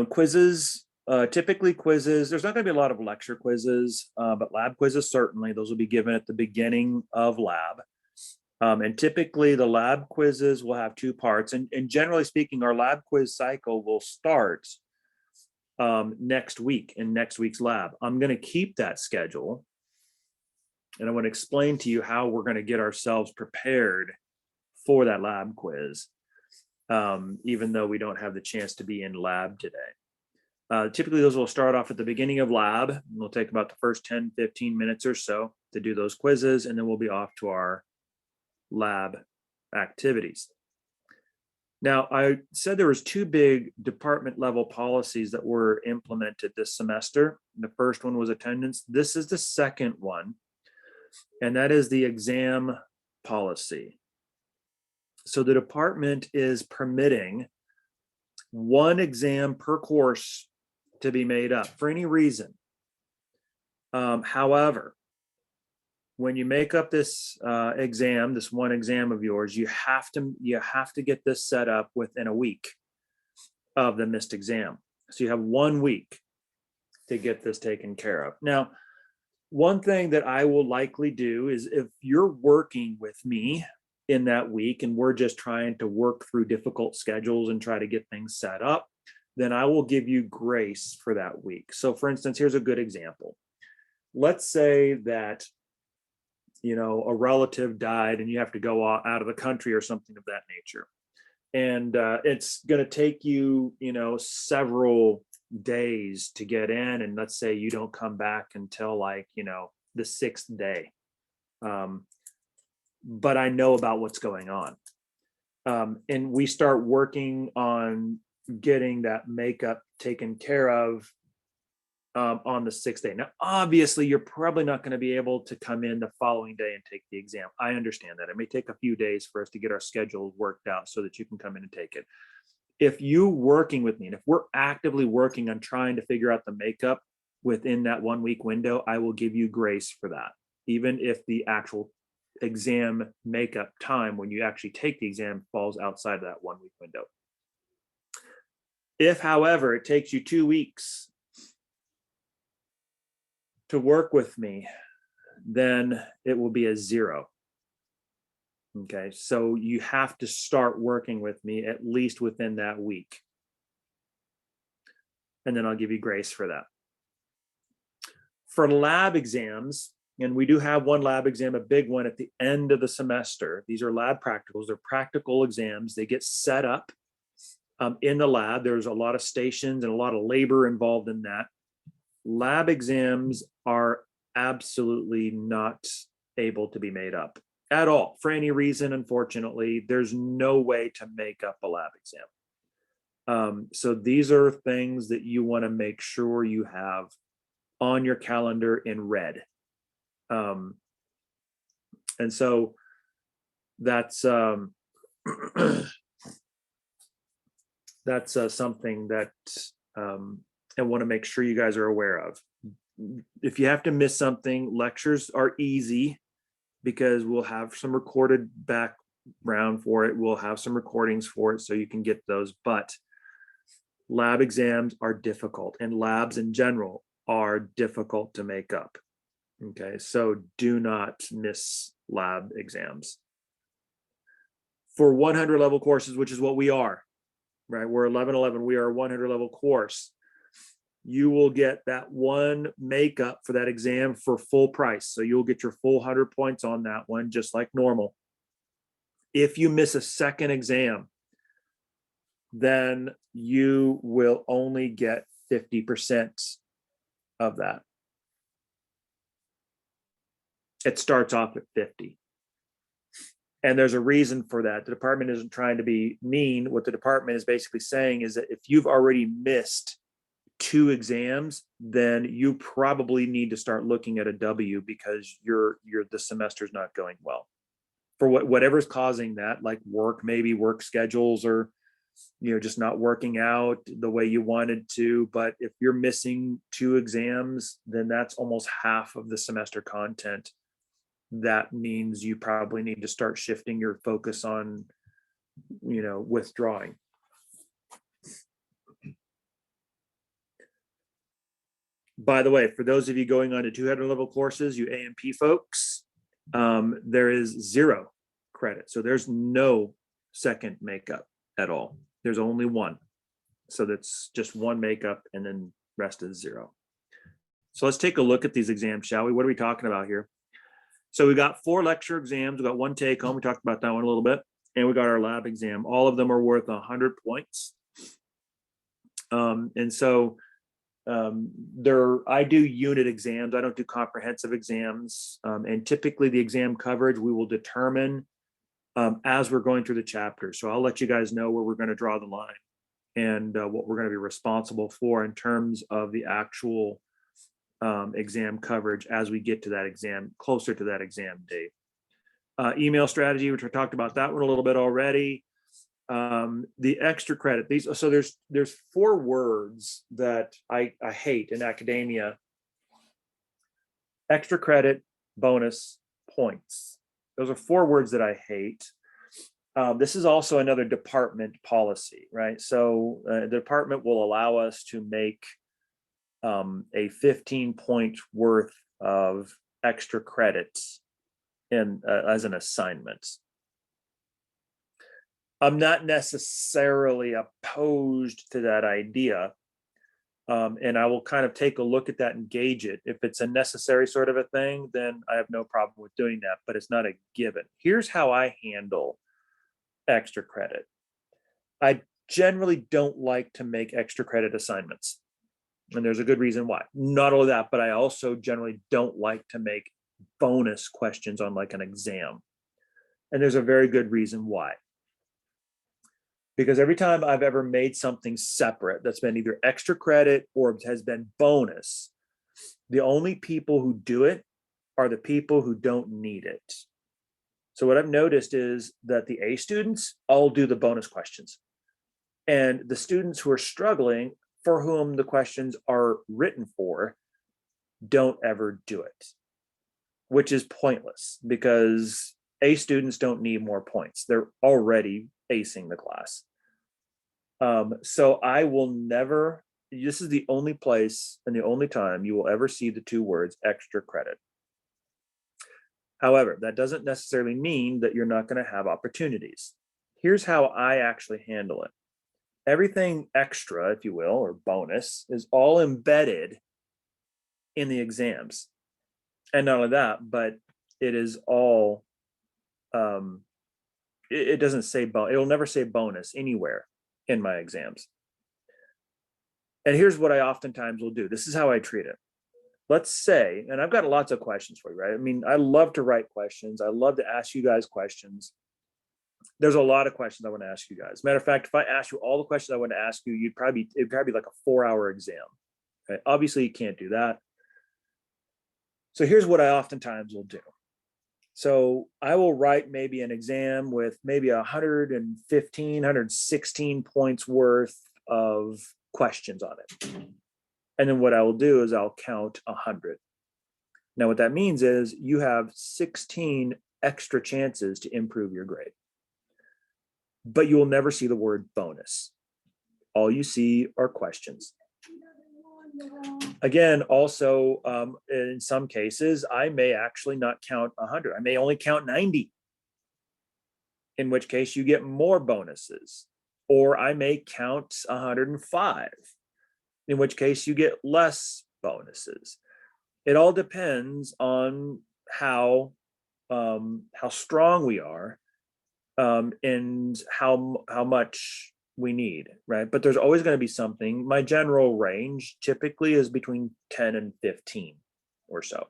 Quizzes, typically quizzes, there's not going to be a lot of lecture quizzes, but lab quizzes, certainly, those will be given at the beginning of lab. And typically the lab quizzes will have two parts. And generally speaking, our lab quiz cycle will start next week in next week's lab. I'm going to keep that schedule. And I want to explain to you how we're going to get ourselves prepared for that lab quiz, even though we don't have the chance to be in lab today. Typically, those will start off at the beginning of lab. And we'll take about the first 10, 15 minutes or so to do those quizzes, and then we'll be off to our lab activities. Now, I said there was two big department level policies that were implemented this semester. The first one was attendance. This is the second one, and that is the exam policy. So the department is permitting one exam per course to be made up for any reason. However, when you make up this exam, this one exam of yours, you have to get this set up within a week of the missed exam. So you have 1 week to get this taken care of. Now, one thing that I will likely do is if you're working with me in that week and we're just trying to work through difficult schedules and try to get things set up, then I will give you grace for that week. So for instance, here's a good example. Let's say that, you know, a relative died and you have to go out of the country or something of that nature. And it's going to take you, you know, several days to get in. And let's say you don't come back until like, you know, the 6th day. But I know about what's going on. And we start working on getting that makeup taken care of on the 6th day. Now, obviously, you're probably not going to be able to come in the following day and take the exam. I understand that. It may take a few days for us to get our schedule worked out so that you can come in and take it. If you working with me, and if we're actively working on trying to figure out the makeup within that 1 week window, I will give you grace for that. Even if the actual exam makeup time when you actually take the exam falls outside of that 1 week window. If, however, it takes you 2 weeks to work with me, then it will be a 0. Okay, so you have to start working with me at least within that week. And then I'll give you grace for that. For lab exams, and we do have one lab exam, a big one at the end of the semester. These are lab practicals. They're practical exams. They get set up in the lab. There's a lot of stations and a lot of labor involved in that. Lab exams are absolutely not able to be made up at all for any reason. Unfortunately, there's no way to make up a lab exam. So these are things that you want to make sure you have on your calendar in red. And so that's that's something that I want to make sure you guys are aware of. If you have to miss something, lectures are easy because we'll have some recorded background for it. We'll have some recordings for it so you can get those, but lab exams are difficult, and labs in general are difficult to make up. Okay, so do not miss lab exams. For 100 level courses, which is what we are, right? We're 1111, we are a 100 level course. You will get that one makeup for that exam for full price. So you'll get your full 100 points on that one, just like normal. If you miss a second exam, then you will only get 50% of that. It starts off at 50. And there's a reason for that. The department isn't trying to be mean. What the department is basically saying is that if you've already missed 2 exams, then you probably need to start looking at a W, because the semester's not going well. For whatever's causing that, like maybe work schedules, or just not working out the way you wanted to. But if you're missing 2 exams, then that's almost half of the semester content. That means you probably need to start shifting your focus on, withdrawing. By the way, for those of you going on to 200 level courses, you A&P folks, there is 0 credit. So there's no second makeup at all. There's only 1. So that's just 1 makeup, and then rest is 0. So let's take a look at these exams, shall we? What are we talking about here? So we got 4 lecture exams. We got 1 take home. We talked about that one a little bit. And we got our lab exam. All of them are worth 100 points. And so I do unit exams. I don't do comprehensive exams. And typically the exam coverage we will determine as we're going through the chapter. So I'll let you guys know where we're going to draw the line and what we're going to be responsible for in terms of the actual exam coverage as we get to that exam, closer to that exam date. Email strategy, which I talked about that one a little bit already. The extra credit, so there's 4 words that I hate in academia: extra credit, bonus, points. Those are 4 words that I hate. This is also another department policy, right? So the department will allow us to make a 15-point worth of extra credits as an assignment. I'm not necessarily opposed to that idea, and I will kind of take a look at that and gauge it. If it's a necessary sort of a thing, then I have no problem with doing that, but it's not a given. Here's how I handle extra credit. I generally don't like to make extra credit assignments. And there's a good reason why. Not only that, but I also generally don't like to make bonus questions on like an exam. And there's a very good reason why. Because every time I've ever made something separate that's been either extra credit or has been bonus, the only people who do it are the people who don't need it. So what I've noticed is that the A students all do the bonus questions. And the students who are struggling, for whom the questions are written for, don't ever do it, which is pointless because A students don't need more points. They're already acing the class. So I will never, this is the only place and the only time you will ever see the 2 words extra credit. However, that doesn't necessarily mean that you're not going to have opportunities. Here's how I actually handle it. Everything extra, if you will, or bonus, is all embedded in the exams. And not only that, but it is all, it doesn't say, it'll never say bonus anywhere in my exams. And here's what I oftentimes will do. This is how I treat it. Let's say, and I've got lots of questions for you, right? I mean, I love to write questions. I love to ask you guys questions. There's a lot of questions I want to ask you guys. Matter of fact, if I ask you all the questions I want to ask you, it'd probably be like a 4-hour exam. Okay? Obviously, you can't do that. So here's what I oftentimes will do. So I will write maybe an exam with maybe 115, 116 points worth of questions on it. And then what I will do is I'll count 100. Now what that means is you have 16 extra chances to improve your grade. But you will never see the word bonus. All you see are questions. Again, also, in some cases, I may actually not count 100. I may only count 90, in which case you get more bonuses. Or I may count 105, in which case you get less bonuses. It all depends on how strong we are, and how much we need, right? But there's always going to be something. My general range typically is between 10 and 15 or so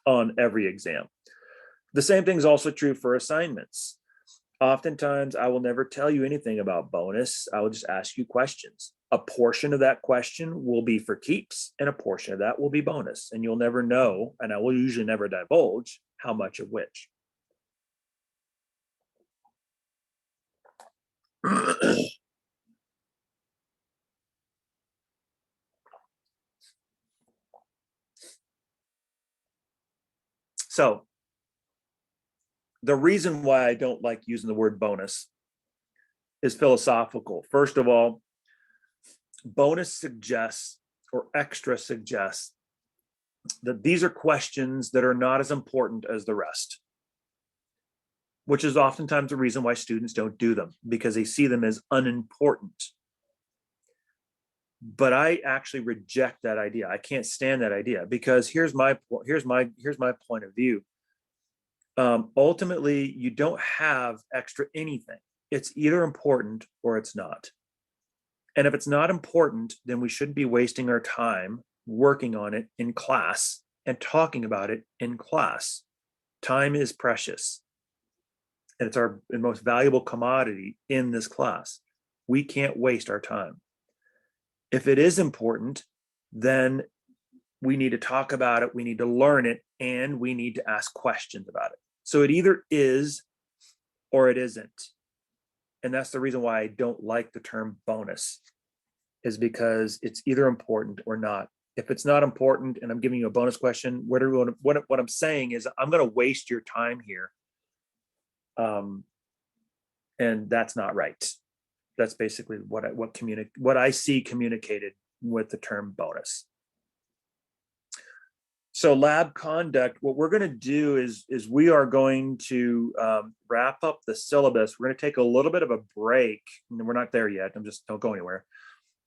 on every exam. The same thing is also true for assignments. Oftentimes, I will never tell you anything about bonus. I will just ask you questions. A portion of that question will be for keeps, and a portion of that will be bonus. And you'll never know, and I will usually never divulge how much of which. So the reason why I don't like using the word bonus is philosophical. First of all, bonus suggests, or extra suggests, that these are questions that are not as important as the rest, which is oftentimes the reason why students don't do them, because they see them as unimportant. But I actually reject that idea. I can't stand that idea, because here's my point of view. Ultimately, you don't have extra anything. It's either important or it's not. And if it's not important, then we shouldn't be wasting our time working on it in class and talking about it in class. Time is precious, and it's our most valuable commodity in this class. We can't waste our time. If it is important, then we need to talk about it, we need to learn it, and we need to ask questions about it. So it either is or it isn't. And that's the reason why I don't like the term bonus, is because it's either important or not. If it's not important and I'm giving you a bonus question, what I'm saying is I'm going to waste your time here. And that's not right. That's basically what I see communicated with the term bonus. So lab conduct, what we're going to do is we are going to wrap up the syllabus. We're going to take a little bit of a break, and we're not there yet. Don't go anywhere.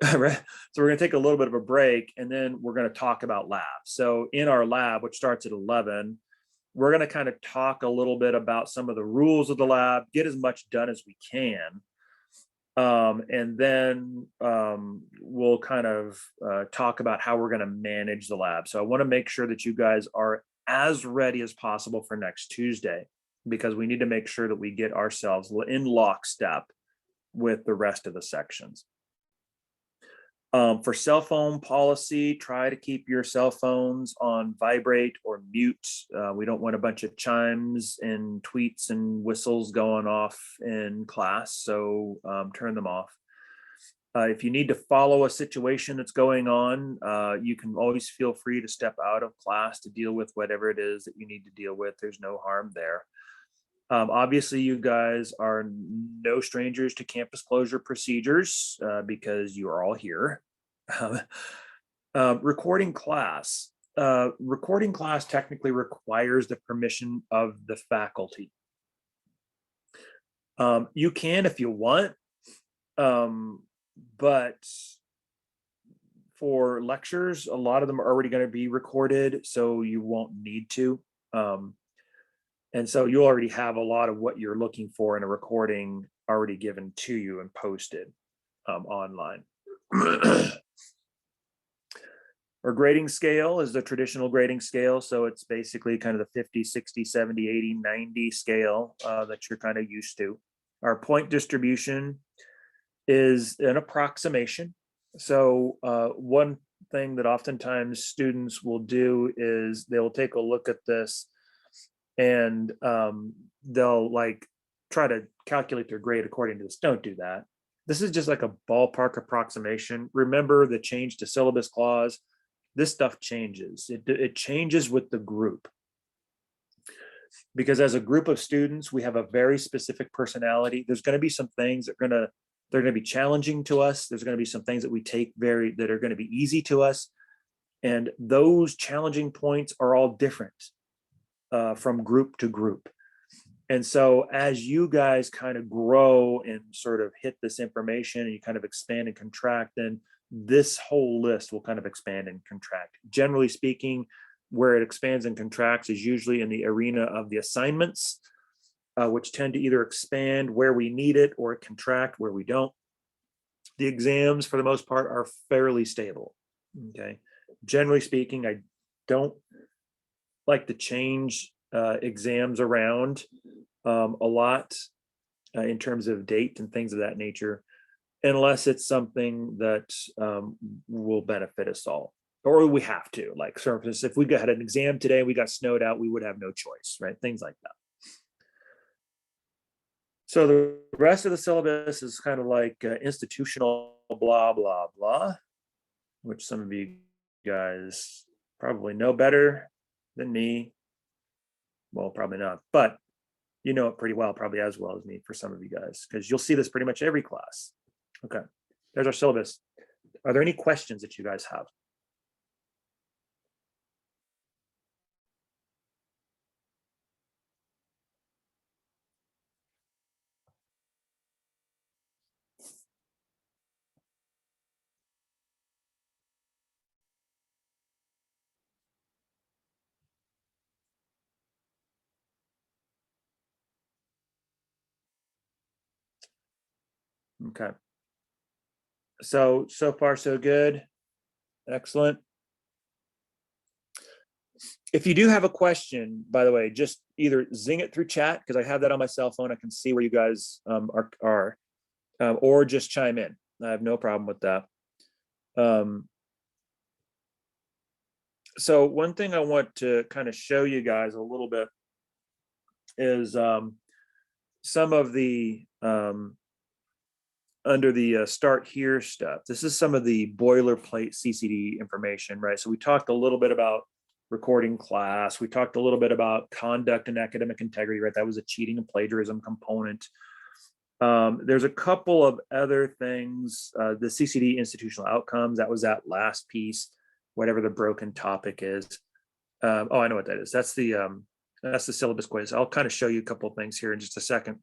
So we're going to take a little bit of a break, and then we're going to talk about lab. So in our lab, which starts at 11, we're going to kind of talk a little bit about some of the rules of the lab, get as much done as we can. And then we'll kind of talk about how we're going to manage the lab. So I want to make sure that you guys are as ready as possible for next Tuesday, because we need to make sure that we get ourselves in lockstep with the rest of the sections. For cell phone policy, try to keep your cell phones on vibrate or mute. We don't want a bunch of chimes and tweets and whistles going off in class, so turn them off. If you need to follow a situation that's going on, you can always feel free to step out of class to deal with whatever it is that you need to deal with. There's no harm there. Obviously, you guys are no strangers to campus closure procedures, because you are all here. Recording class. Recording class technically requires the permission of the faculty. You can if you want, but for lectures, a lot of them are already going to be recorded, so you won't need to. And so you already have a lot of what you're looking for in a recording already given to you and posted online. Our grading scale is the traditional grading scale. So it's basically kind of the 50, 60, 70, 80, 90 scale that you're kind of used to. Our point distribution is an approximation. So one thing that oftentimes students will do is they'll take a look at this and they'll like try to calculate their grade according to this. Don't do that. This is just like a ballpark approximation. Remember the change to syllabus clause. This stuff changes. It changes with the group. Because as a group of students, we have a very specific personality. There's going to be some things that they're going to be challenging to us. There's going to be some things that we take that are going to be easy to us. And those challenging points are all different from group to group. And so as you guys kind of grow and sort of hit this information and you kind of expand and contract, then this whole list will kind of expand and contract. Generally speaking, where it expands and contracts is usually in the arena of the assignments, which tend to either expand where we need it or contract where we don't. The exams, for the most part, are fairly stable. Okay. Generally speaking, I don't like to change exams around a lot in terms of date and things of that nature, unless it's something that will benefit us all. Or we have to, like, for instance, if we had an exam today, we got snowed out, we would have no choice, right? Things like that. So the rest of the syllabus is kind of like institutional blah, blah, blah, which some of you guys probably know better than me. Well, probably not, but you know it pretty well, probably as well as me for some of you guys, because you'll see this pretty much every class. Okay, there's our syllabus. Are there any questions that you guys have? Okay. So far, so good. Excellent. If you do have a question, by the way, just either zing it through chat, because I have that on my cell phone. I can see where you guys are, or just chime in. I have no problem with that. So one thing I want to kind of show you guys a little bit is some of the under the start here stuff. This is some of the boilerplate CCD information, right? So we talked a little bit about recording class. We talked a little bit about conduct and academic integrity, right? That was a cheating and plagiarism component. There's a couple of other things. The CCD institutional outcomes, that was that last piece, whatever the broken topic is. Oh, I know what that is. That's the syllabus quiz. I'll kind of show you a couple of things here in just a second.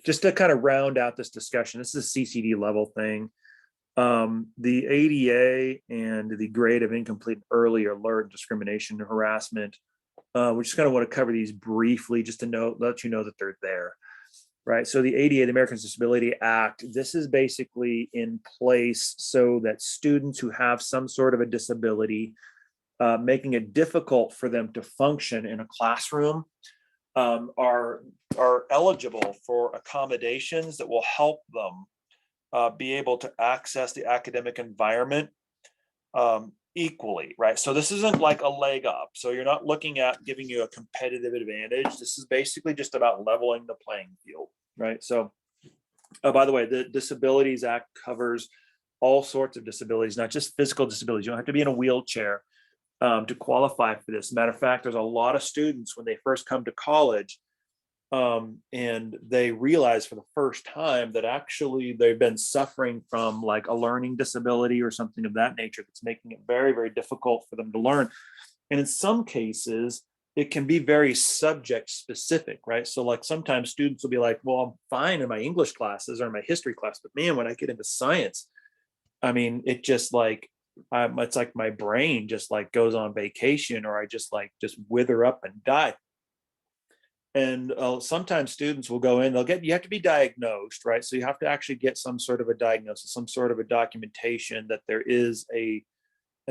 Just to kind of round out this discussion, this is a CCD level thing. The ADA and the grade of incomplete early alert, discrimination, and harassment. We just kind of want to cover these briefly just to let you know that they're there, right? So the ADA, the Americans with Disability Act, this is basically in place so that students who have some sort of a disability, making it difficult for them to function in a classroom, are eligible for accommodations that will help them be able to access the academic environment equally, right? So this isn't like a leg up. So you're not looking at giving you a competitive advantage. This is basically just about leveling the playing field, right? So, by the way, the Disabilities Act covers all sorts of disabilities, not just physical disabilities. You don't have to be in a wheelchair to qualify for this. Matter of fact, there's a lot of students when they first come to college and they realize for the first time that actually they've been suffering from like a learning disability or something of that nature that's making it very, very difficult for them to learn. And in some cases, it can be very subject specific, right? So like sometimes students will be like, well, I'm fine in my English classes or in my history class, but man, when I get into science, I mean, it just like, it's like my brain just like goes on vacation, or I just wither up and die. And sometimes students will go in, you have to be diagnosed, right? So you have to actually get some sort of a diagnosis, some sort of a documentation that there is a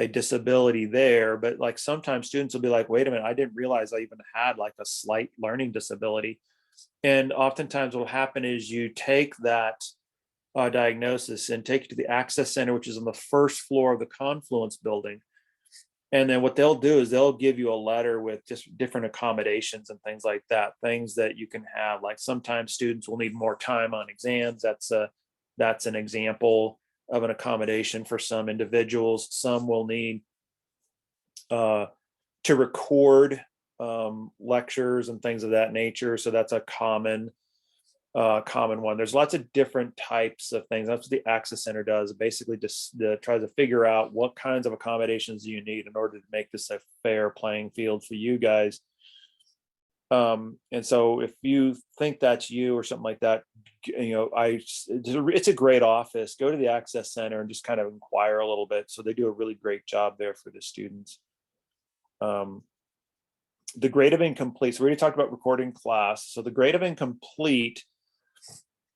disability there. But like sometimes students will be like, wait a minute, I didn't realize I even had like a slight learning disability. And oftentimes what will happen is you take that diagnosis and take you to the access center, which is on the first floor of the Confluence building. And then what they'll do is they'll give you a letter with just different accommodations and things like that, things that you can have. Like sometimes students will need more time on exams. That's an example of an accommodation for some individuals. Some will need to record lectures and things of that nature. So that's a common one. There's lots of different types of things. That's what the Access Center does. It basically just tries to figure out what kinds of accommodations you need in order to make this a fair playing field for you guys. And so if you think that's you or something like that, it's a great office. Go to the Access Center and just kind of inquire a little bit. So they do a really great job there for the students. The grade of incomplete. So we already talked about recording class. So the grade of incomplete.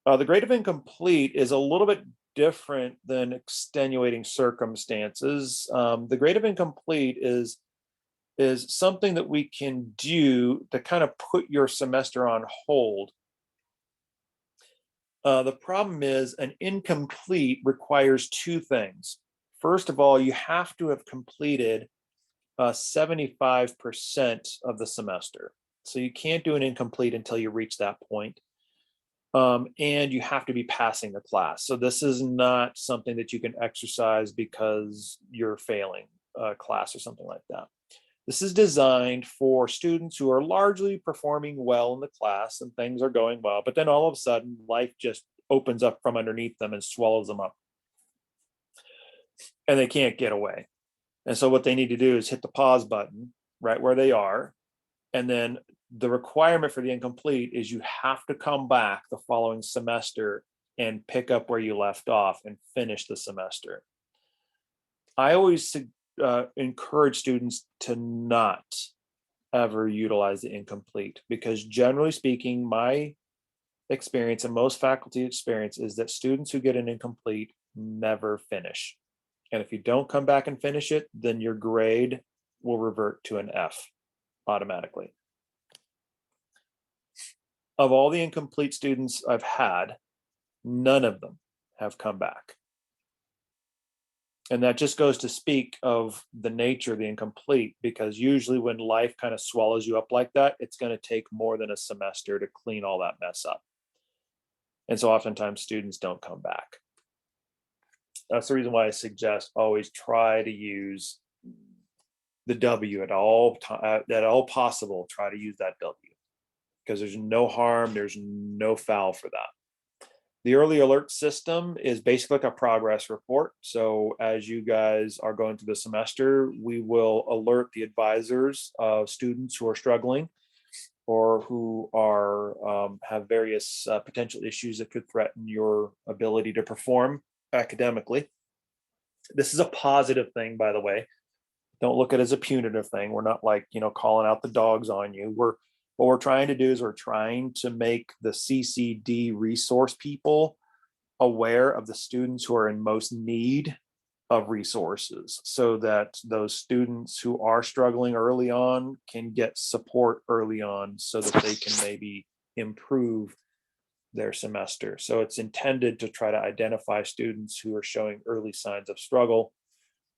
The grade of incomplete is a little bit different than extenuating circumstances. The grade of incomplete is something that we can do to kind of put your semester on hold. The problem is an incomplete requires two things. First of all, you have to have completed 75% of the semester. So you can't do an incomplete until you reach that point. And you have to be passing the class. So this is not something that you can exercise because you're failing a class or something like that. This is designed for students who are largely performing well in the class and things are going well, but then all of a sudden life just opens up from underneath them and swallows them up. And they can't get away. And so what they need to do is hit the pause button right where they are. And then the requirement for the incomplete is you have to come back the following semester and pick up where you left off and finish the semester. I always encourage students to not ever utilize the incomplete, because generally speaking, my experience and most faculty experience is that students who get an incomplete never finish. And if you don't come back and finish it, then your grade will revert to an F automatically. Of all the incomplete students I've had, none of them have come back. And that just goes to speak of the nature of the incomplete, because usually when life kind of swallows you up like that, it's going to take more than a semester to clean all that mess up. And so oftentimes students don't come back. That's the reason why I suggest always try to use the W at all possible. Try to use that W, because there's no harm, there's no foul for that. The early alert system is basically like a progress report. So as you guys are going through the semester, we will alert the advisors of students who are struggling or who are have various potential issues that could threaten your ability to perform academically. This is a positive thing, by the way. Don't look at it as a punitive thing. We're not like, calling out the dogs on you. What we're trying to do is we're trying to make the CCD resource people aware of the students who are in most need of resources, so that those students who are struggling early on can get support early on so that they can maybe improve their semester. So it's intended to try to identify students who are showing early signs of struggle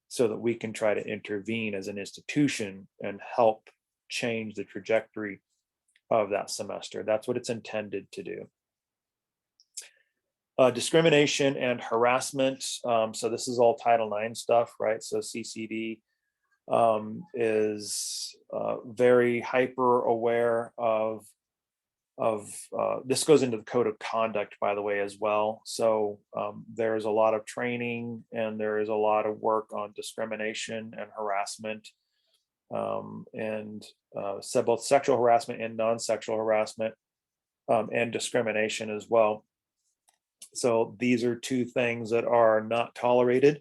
so that we can try to intervene as an institution and help change the trajectory of that semester. That's what it's intended to do. Discrimination and harassment. So this is all Title IX stuff, right? So CCD is very hyper aware of this. Goes into the code of conduct, by the way, as well. So there's a lot of training and there is a lot of work on discrimination and harassment, and both sexual harassment and non-sexual harassment, and discrimination as well. So these are two things that are not tolerated,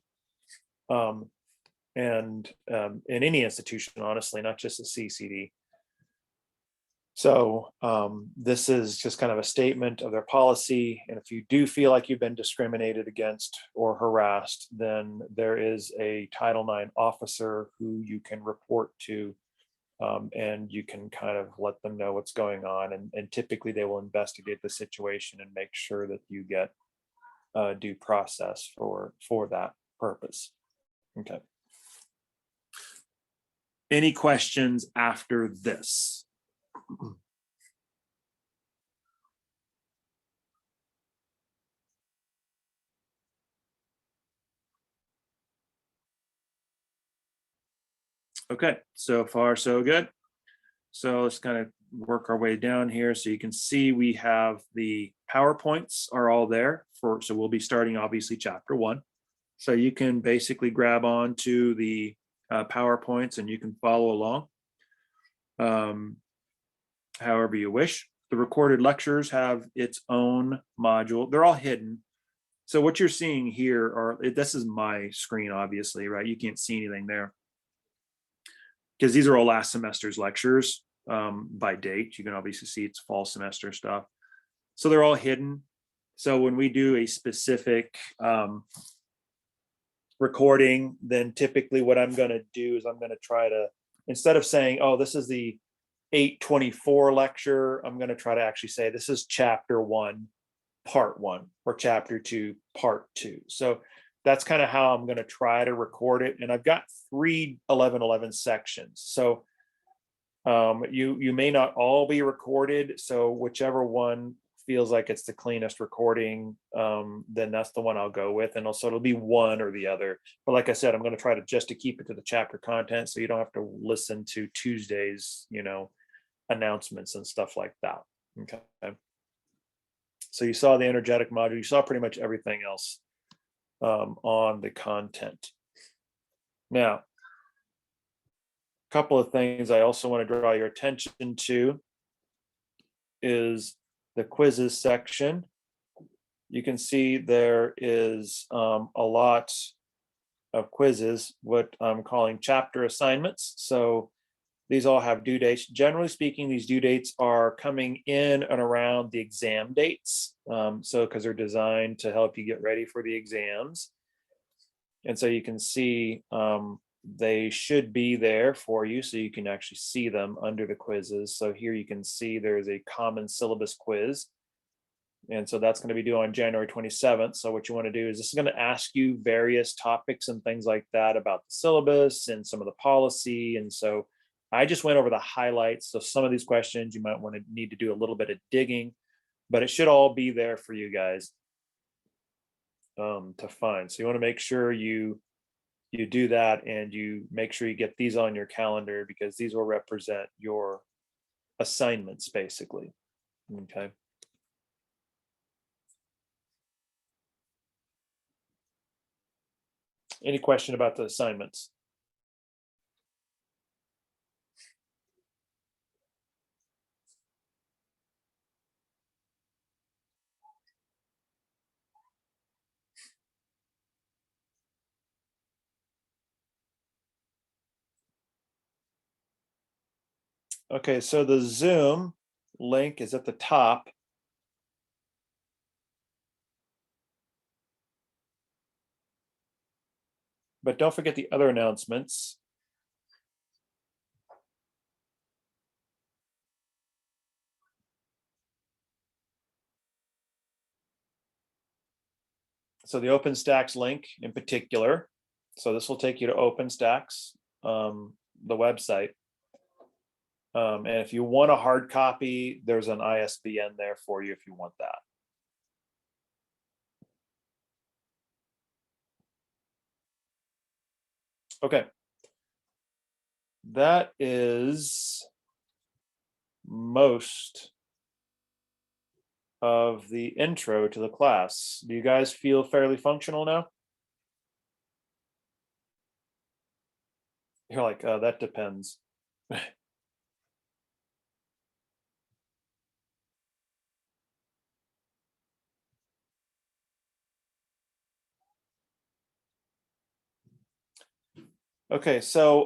and in any institution, honestly, not just the CCD. So this is just kind of a statement of their policy. And if you do feel like you've been discriminated against or harassed, then there is a Title IX officer who you can report to, and you can kind of let them know what's going on. And typically they will investigate the situation and make sure that you get due process for that purpose. Okay. Any questions after this? Okay, so far so good. So let's kind of work our way down here. So you can see we have the PowerPoints are all there so we'll be starting obviously chapter 1. So you can basically grab on to the PowerPoints and you can follow along however you wish. The recorded lectures have its own module. They're all hidden. So what you're seeing here this is my screen, obviously, right? You can't see anything there, because these are all last semester's lectures by date. You can obviously see it's fall semester stuff. So they're all hidden. So when we do a specific recording, then typically what I'm going to do is I'm going to try to, instead of saying, oh, this is the 824 lecture, I'm going to try to actually say this is chapter 1, part 1, or chapter 2, part 2. So that's kind of how I'm going to try to record it. And I've got 3 1111 sections. So you may not all be recorded. So whichever one feels like it's the cleanest recording, then that's the one I'll go with. And also it'll be one or the other. But like I said, I'm going to try to keep it to the chapter content, so you don't have to listen to Tuesday's, announcements and stuff like that. Okay. So you saw the energetic module, you saw pretty much everything else on the content. Now, a couple of things I also want to draw your attention to is the quizzes section. You can see there is a lot of quizzes, what I'm calling chapter assignments. So these all have due dates. Generally speaking, these due dates are coming in and around the exam dates. So because they're designed to help you get ready for the exams. And so you can see they should be there for you, so you can actually see them under the quizzes. So here you can see there's a common syllabus quiz. And so that's going to be due on January 27th. So what you want to do is this is going to ask you various topics and things like that about the syllabus and some of the policy. And so I just went over the highlights. So some of these questions you might need to do a little bit of digging, but it should all be there for you guys to find. So you want to make sure you do that, and you make sure you get these on your calendar, because these will represent your assignments basically. Okay. Any question about the assignments? Okay, so the Zoom link is at the top. But don't forget the other announcements. So the OpenStax link in particular. So this will take you to OpenStax, the website. And if you want a hard copy, there's an ISBN there for you if you want that. Okay. That is most of the intro to the class. Do you guys feel fairly functional now? You're like, that depends. Okay, so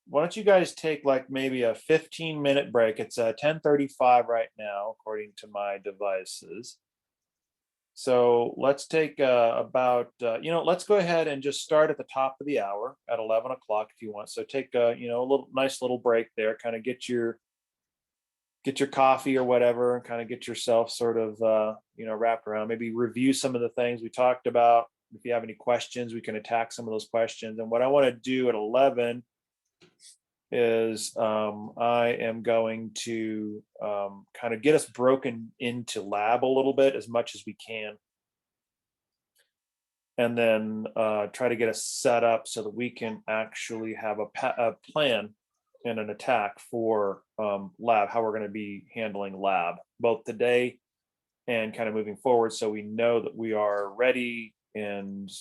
why don't you guys take like maybe a 15-minute break? It's 10:35 right now, according to my devices. So let's take about, let's go ahead and just start at the top of the hour at 11 o'clock if you want. So take a little nice little break there, kind of get get your coffee or whatever and kind of get yourself sort of, wrapped around, maybe review some of the things we talked about. If you have any questions, we can attack some of those questions. And what I want to do at 11 is I am going to kind of get us broken into lab a little bit as much as we can. And then try to get us set up so that we can actually have a plan and an attack for lab, how we're going to be handling lab, both today and kind of moving forward, so we know that we are ready and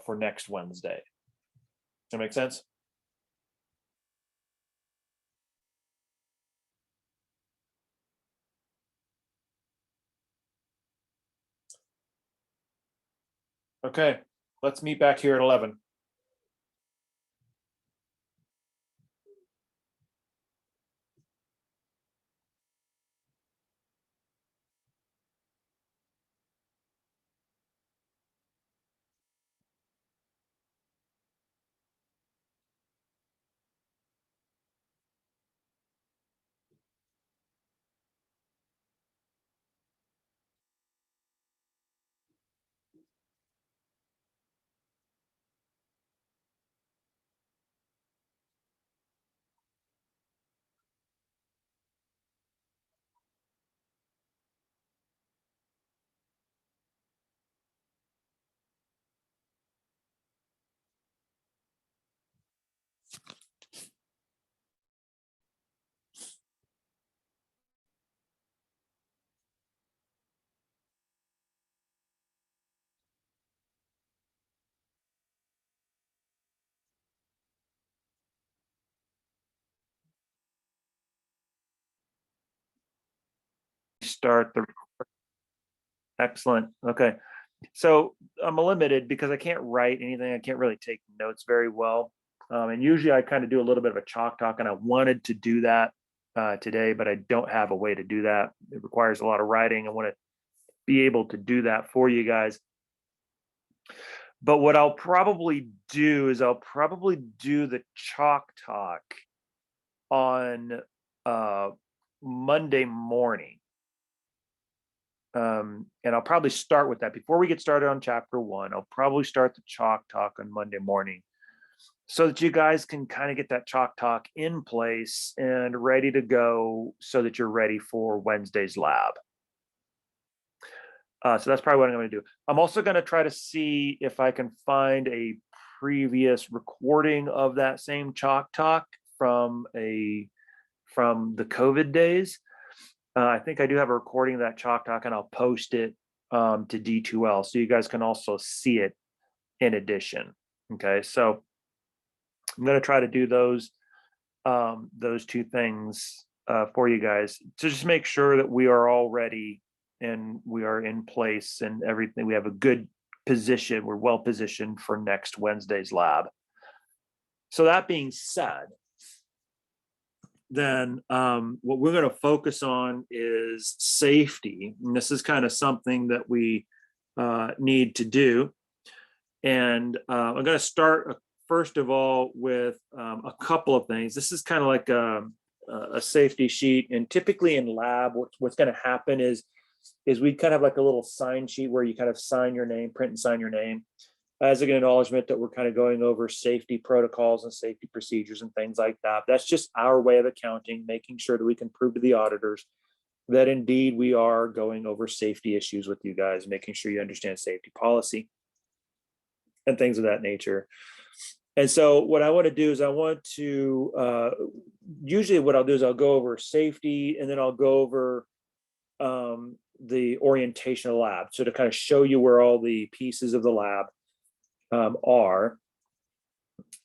for next Wednesday. Does that make sense? Okay, let's meet back here at 11. Start the excellent. Okay, so I'm limited because I can't write anything. I can't really take notes very well. And usually I kind of do a little bit of a chalk talk, and I wanted to do that today, but I don't have a way to do that. It requires a lot of writing. I want to be able to do that for you guys. But what I'll probably do is I'll probably do the chalk talk on Monday morning. And I'll probably start with that. Before we get started on chapter 1, I'll probably start the chalk talk on Monday morning so that you guys can kind of get that chalk talk in place and ready to go so that you're ready for Wednesday's lab. So that's probably what I'm going to do. I'm also going to try to see if I can find a previous recording of that same chalk talk from the COVID days. I think I do have a recording of that chalk talk, and I'll post it to D2L so you guys can also see it in addition. Okay, so I'm going to try to do those two things for you guys to just make sure that we are all ready and we are in place and everything. We have a good position. We're well positioned for next Wednesday's lab. So that being said, then what we're going to focus on is safety. And this is kind of something that we need to do. And I'm going to start first of all with a couple of things. This is kind of like a safety sheet. And typically in lab, what's going to happen is we kind of have like a little sign sheet where you kind of sign your name, print and sign your name as an acknowledgement that we're kind of going over safety protocols and safety procedures and things like that. That's just our way of accounting, making sure that we can prove to the auditors that indeed we are going over safety issues with you guys, making sure you understand safety policy and things of that nature. And so what I want to do is I want to, usually what I'll do is I'll go over safety, and then I'll go over the orientation of the lab. So to kind of show you where all the pieces of the lab are.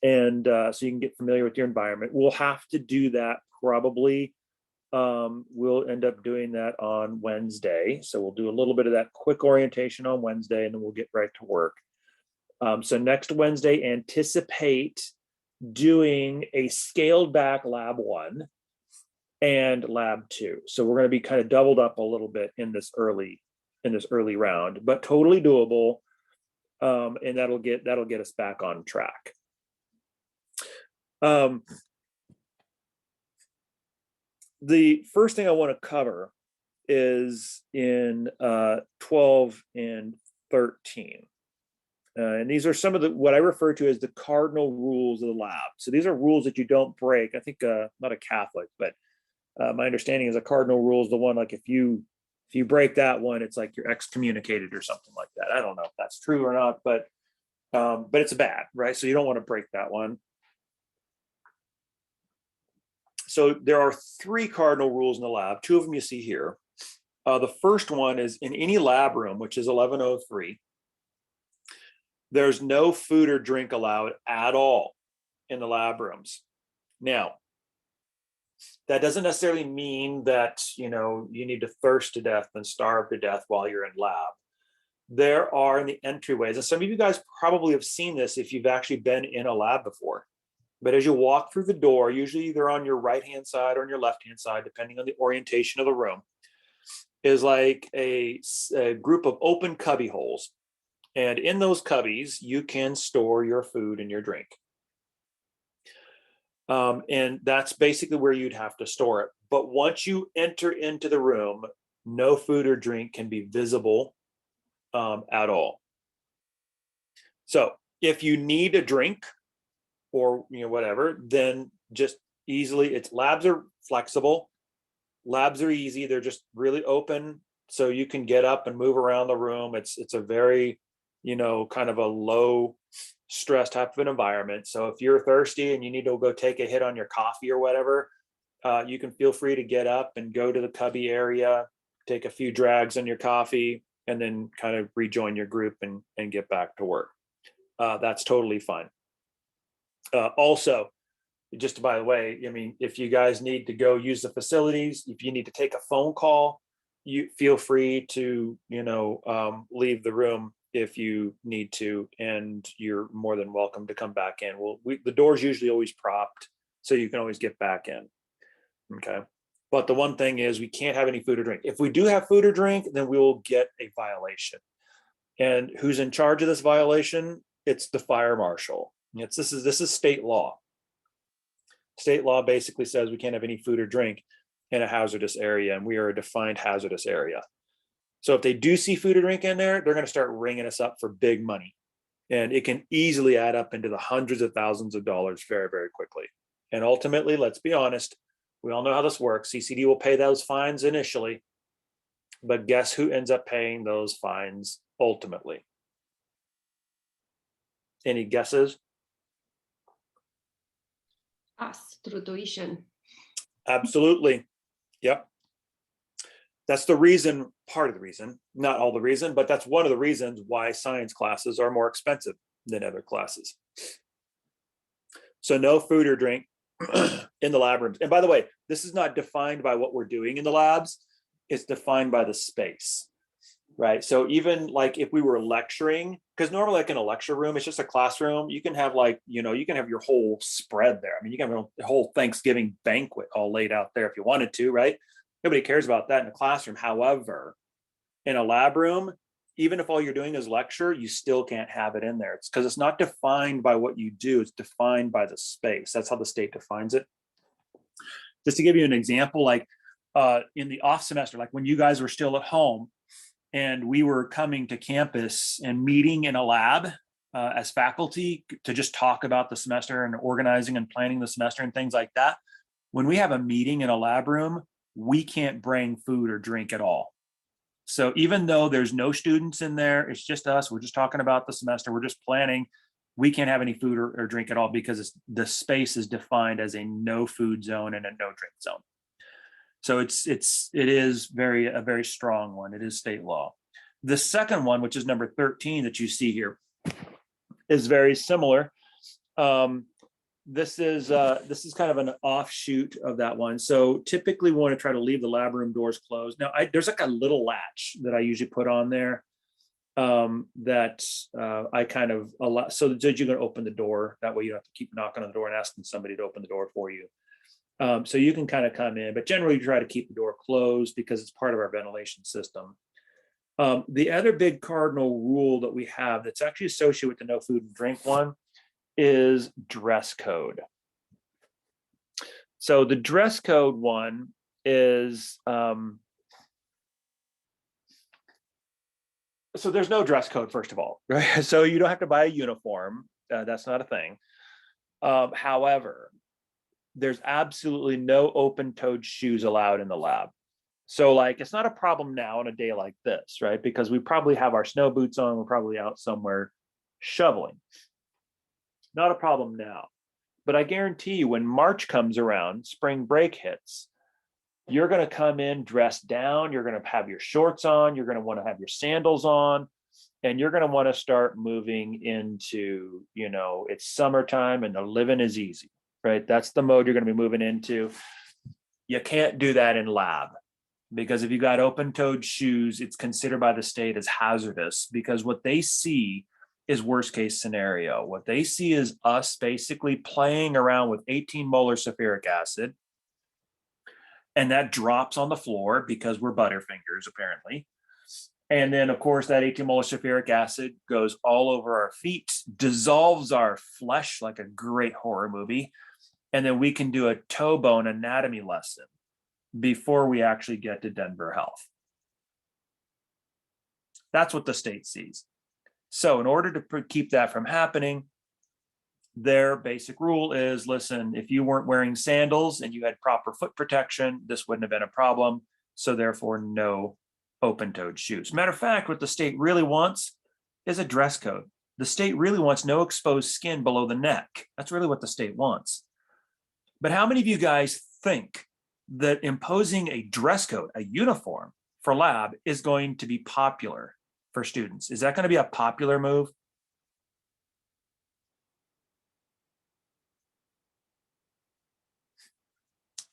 And so you can get familiar with your environment. We'll have to do that probably. We'll end up doing that on Wednesday. So we'll do a little bit of that quick orientation on Wednesday, and then we'll get right to work. So next Wednesday, anticipate doing a scaled back lab 1 and lab 2. So we're going to be kind of doubled up a little bit in this early round, but totally doable. And that'll get us back on track. the first thing I want to cover is in 12 and 13. And these are some of what I refer to as the cardinal rules of the lab. So these are rules that you don't break. I think not a Catholic, but my understanding is a cardinal rule is the one, like if you break that one, it's like you're excommunicated or something like that. I don't know if that's true or not, but it's bad, right? So you don't want to break that one. So there are 3 cardinal rules in the lab. 2 of them you see here. The first one is in any lab room, which is 1103, there's no food or drink allowed at all in the lab rooms. Now, that doesn't necessarily mean that, you need to thirst to death and starve to death while you're in lab. There are in the entryways, and some of you guys probably have seen this if you've actually been in a lab before. But as you walk through the door, usually either on your right-hand side or on your left-hand side, depending on the orientation of the room, is like a group of open cubby holes. And in those cubbies, you can store your food and your drink. And that's basically where you'd have to store it. But once you enter into the room, no food or drink can be visible at all. So if you need a drink or whatever, then just easily, labs are flexible. Labs are easy. They're just really open. So you can get up and move around the room. It's a very, kind of a low stress type of an environment. So if you're thirsty and you need to go take a hit on your coffee or whatever, you can feel free to get up and go to the cubby area, take a few drags on your coffee, and then kind of rejoin your group and get back to work. That's totally fine. Also, just by the way, if you guys need to go use the facilities, if you need to take a phone call, you feel free to, leave the room if you need to, and you're more than welcome to come back in. The door's usually always propped, so you can always get back in. Okay. But the one thing is we can't have any food or drink. If we do have food or drink, then we will get a violation. And who's in charge of this violation? It's the fire marshal. This is state law. State law basically says we can't have any food or drink in a hazardous area, and we are a defined hazardous area. So if they do see food or drink in there, they're going to start ringing us up for big money. And it can easily add up into the hundreds of thousands of dollars very, very quickly. And ultimately, let's be honest, we all know how this works. CCD will pay those fines initially, but guess who ends up paying those fines ultimately? Any guesses? Us, through tuition. Absolutely. Yep. That's the reason, part of the reason, not all the reason, but that's one of the reasons why science classes are more expensive than other classes. So no food or drink in the lab rooms. And by the way, this is not defined by what we're doing in the labs. It's defined by the space, right? So even like if we were lecturing, because normally like in a lecture room, it's just a classroom. You can have you can have your whole spread there. You can have a whole Thanksgiving banquet all laid out there if you wanted to, right? Nobody cares about that in a classroom. However, in a lab room, even if all you're doing is lecture, you still can't have it in there. It's because it's not defined by what you do. It's defined by the space. That's how the state defines it. Just to give you an example, like in the off semester, like when you guys were still at home and we were coming to campus and meeting in a lab as faculty to just talk about the semester and organizing and planning the semester and things like that. When we have a meeting in a lab room, we can't bring food or drink at all. So even though there's no students in there, it's just us, we're just talking about the semester, we're just planning, we can't have any food or drink at all because the space is defined as a no food zone and a no drink zone. So it is a very strong one. It is state law. The second one, which is number 13 that you see here, is very similar. This is kind of an offshoot of that one. So typically we want to try to leave the lab room doors closed. Now there's like a little latch that I usually put on there that I kind of allow, so that you're going to open the door. That way you don't have to keep knocking on the door and asking somebody to open the door for you. So you can kind of come in, but generally you try to keep the door closed because it's part of our ventilation system. The other big cardinal rule that we have that's actually associated with the no food and drink one is dress code. So the dress code one is, so there's no dress code, first of all, right? So you don't have to buy a uniform. That's not a thing. However, there's absolutely no open-toed shoes allowed in the lab. So like, it's not a problem now on a day like this, right? Because we probably have our snow boots on, we're probably out somewhere shoveling. Not a problem now. But I guarantee you, when March comes around, spring break hits, you're going to come in dressed down, you're going to have your shorts on, you're going to want to have your sandals on, and you're going to want to start moving into, it's summertime and the living is easy, right? That's the mode you're going to be moving into. You can't do that in lab, because if you got open-toed shoes, it's considered by the state as hazardous, because what they see is worst case scenario. What they see is us basically playing around with 18 molar sulfuric acid, and that drops on the floor because we're butterfingers apparently. And then of course that 18 molar sulfuric acid goes all over our feet, dissolves our flesh like a great horror movie. And then we can do a toe bone anatomy lesson before we actually get to Denver Health. That's what the state sees. So in order to keep that from happening, their basic rule is, listen, if you weren't wearing sandals and you had proper foot protection, this wouldn't have been a problem. So therefore, no open-toed shoes. Matter of fact, what the state really wants is a dress code. The state really wants no exposed skin below the neck. That's really what the state wants. But how many of you guys think that imposing a dress code, a uniform for lab, is going to be popular for students? Is that going to be a popular move?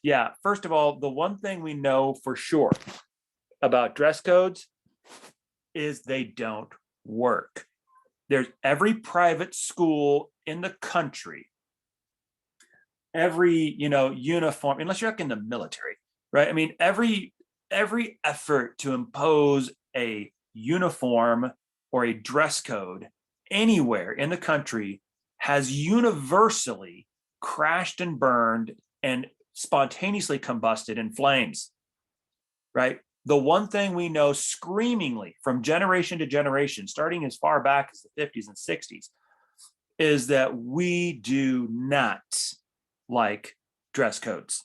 Yeah, first of all, the one thing we know for sure about dress codes is they don't work. There's every private school in the country, every, uniform, unless you're like in the military, right? I mean, every effort to impose a uniform or a dress code anywhere in the country has universally crashed and burned and spontaneously combusted in flames, right? The one thing we know screamingly from generation to generation, starting as far back as the 50s and 60s, is that we do not like dress codes.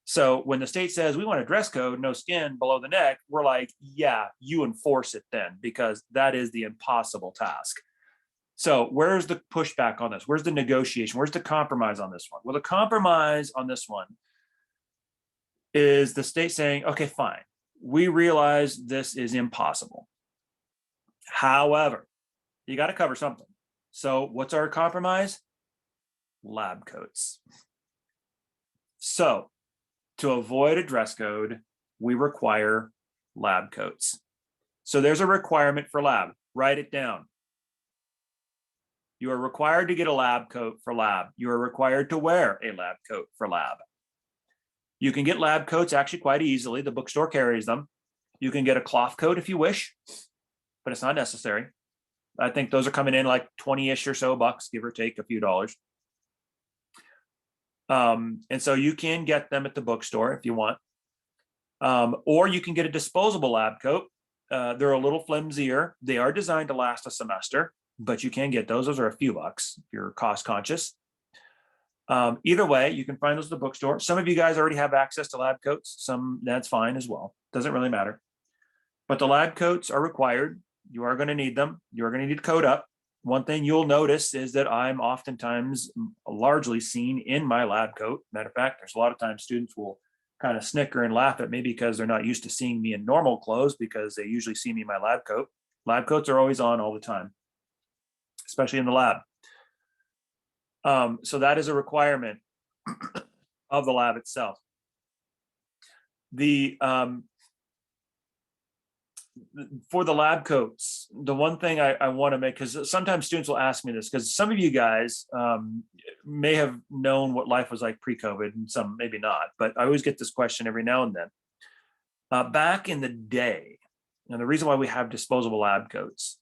So when the state says we want a dress code, no skin below the neck, we're like, yeah, you enforce it then, because that is the impossible task. So where's the pushback on this? Where's the negotiation? Where's the compromise on this one? Well, the compromise on this one is the state saying, okay, fine, we realize this is impossible. However, you got to cover something. So what's our compromise? Lab coats. So to avoid a dress code, we require lab coats. So there's a requirement for lab. Write it down. You are required to get a lab coat for lab. You are required to wear a lab coat for lab. You can get lab coats actually quite easily. The bookstore carries them. You can get a cloth coat if you wish, but it's not necessary. I think those are coming in like 20-ish or so bucks, give or take a few dollars. And so you can get them at the bookstore if you want. Or you can get a disposable lab coat. They're a little flimsier. They are designed to last a semester, but you can get those. Those are a few bucks if you're cost conscious. Either way, you can find those at the bookstore. Some of you guys already have access to lab coats. Some, that's fine as well. Doesn't really matter. But the lab coats are required. You are going to need them. You are going to need to coat up. One thing you'll notice is that I'm oftentimes largely seen in my lab coat. Matter of fact, there's a lot of times students will kind of snicker and laugh at me because they're not used to seeing me in normal clothes, because they usually see me in my lab coat. Lab coats are always on all the time, especially in the lab. So that is a requirement of the lab itself. For the lab coats, the one thing I want to make, because sometimes students will ask me this, because some of you guys may have known what life was like pre-COVID and some maybe not, but I always get this question every now and then. Back in the day, and the reason why we have disposable lab coats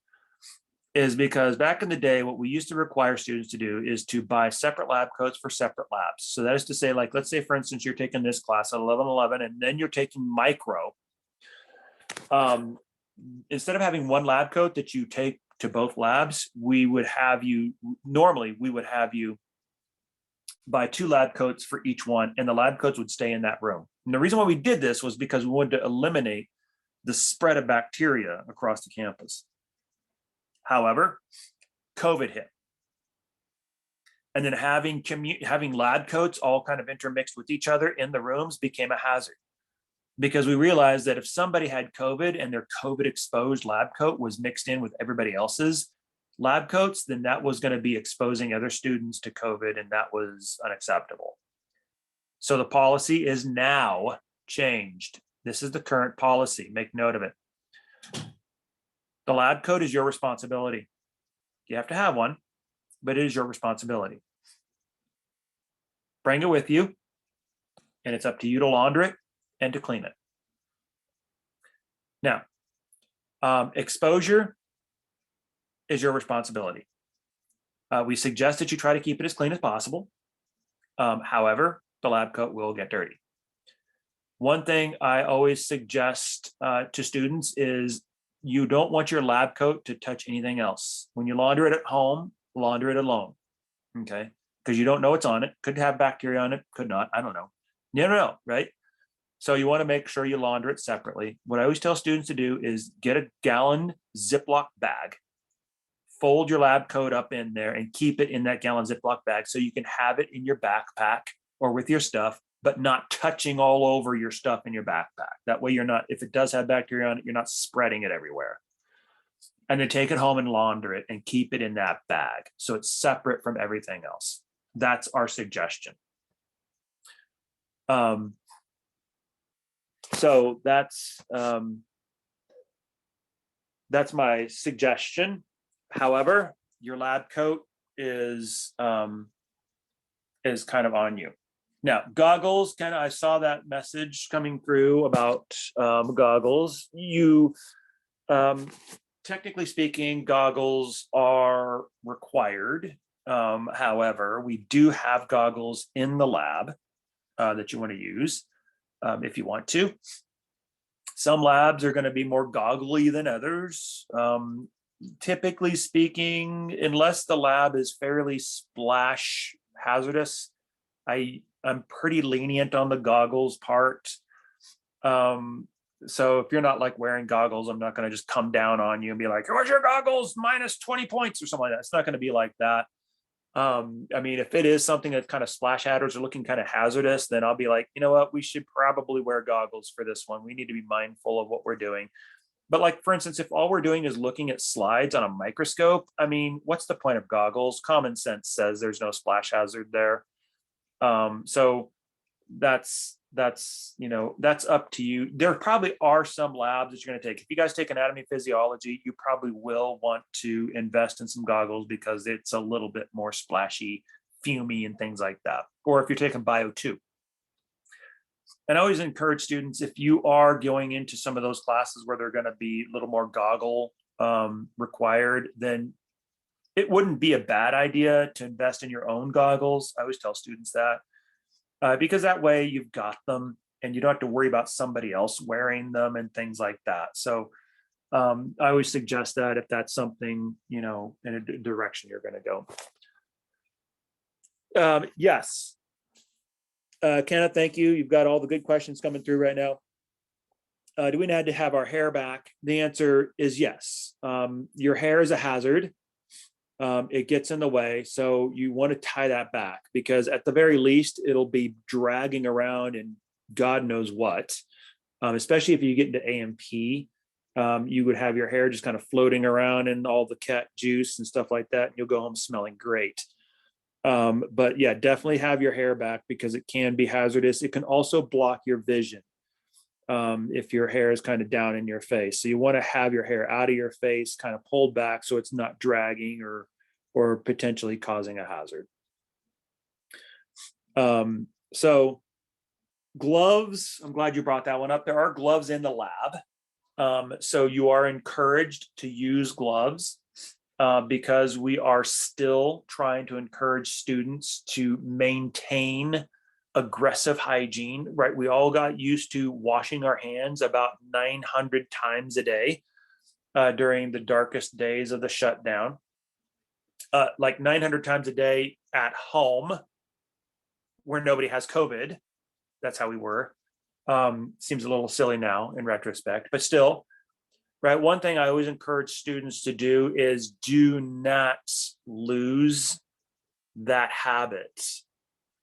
is because back in the day, what we used to require students to do is to buy separate lab coats for separate labs. So that is to say, like, let's say, for instance, you're taking this class at 11:11, and then you're taking micro. Instead of having one lab coat that you take to both labs, we would have you buy 2 lab coats for each one, and the lab coats would stay in that room. And the reason why we did this was because we wanted to eliminate the spread of bacteria across the campus. However, COVID hit. And then having lab coats all kind of intermixed with each other in the rooms became a hazard, because we realized that if somebody had COVID and their COVID exposed lab coat was mixed in with everybody else's lab coats, then that was going to be exposing other students to COVID, and that was unacceptable. So the policy is now changed. This is the current policy. Make note of it. The lab coat is your responsibility. You have to have one, but it is your responsibility. Bring it with you, and it's up to you to launder it and to clean it. Now, exposure is your responsibility. We suggest that you try to keep it as clean as possible. However, the lab coat will get dirty. One thing I always suggest to students is you don't want your lab coat to touch anything else. When you launder it at home, launder it alone, okay? Because you don't know what's on it. Could have bacteria on it, could not, I don't know. You never know, right? So you want to make sure you launder it separately. What I always tell students to do is get a gallon Ziploc bag, fold your lab coat up in there, and keep it in that gallon Ziploc bag so you can have it in your backpack or with your stuff, but not touching all over your stuff in your backpack. That way you're not, if it does have bacteria on it, you're not spreading it everywhere. And then take it home and launder it and keep it in that bag so it's separate from everything else. That's our suggestion. So that's my suggestion. However, your lab coat is kind of on you. Now, goggles, I saw that message coming through about goggles. You, technically speaking, goggles are required. However, we do have goggles in the lab that you want to use if you want to. Some labs are going to be more goggly than others. Typically speaking, unless the lab is fairly splash hazardous, I'm pretty lenient on the goggles part. So if you're not like wearing goggles, I'm not going to just come down on you and be like, "Where's your goggles? Minus 20 points," or something like that. It's not going to be like that. I mean, if it is something that's kind of splash hazards or looking kind of hazardous, then I'll be like, you know what, we should probably wear goggles for this one. We need to be mindful of what we're doing. But like, for instance, if all we're doing is looking at slides on a microscope, I mean, what's the point of goggles? Common sense says there's no splash hazard there. So that's up to you. There probably are some labs that you're going to take. If you guys take anatomy, physiology, you probably will want to invest in some goggles because it's a little bit more splashy, fumey, and things like that. Or if you're taking bio too. And I always encourage students, if you are going into some of those classes where they're going to be a little more goggle required, then it wouldn't be a bad idea to invest in your own goggles. I always tell students that because that way you've got them and you don't have to worry about somebody else wearing them and things like that. So I always suggest that if that's something, in a direction you're going to go. Yes. Kenneth, thank you. You've got all the good questions coming through right now. Do we need to have our hair back? The answer is yes. Your hair is a hazard. It gets in the way. So you want to tie that back because at the very least, it'll be dragging around and God knows what, especially if you get into AMP, you would have your hair just kind of floating around in all the cat juice and stuff like that. And you'll go home smelling great. But yeah, definitely have your hair back because it can be hazardous. It can also block your vision if your hair is kind of down in your face. So you want to have your hair out of your face, kind of pulled back so it's not dragging or potentially causing a hazard. So gloves, I'm glad you brought that one up. There are gloves in the lab. So you are encouraged to use gloves. because we are still trying to encourage students to maintain aggressive hygiene, right? We all got used to washing our hands about 900 times a day during the darkest days of the shutdown. Like 900 times a day at home where nobody has COVID. That's how we were. Seems a little silly now in retrospect, but still, right? One thing I always encourage students to do is do not lose that habit.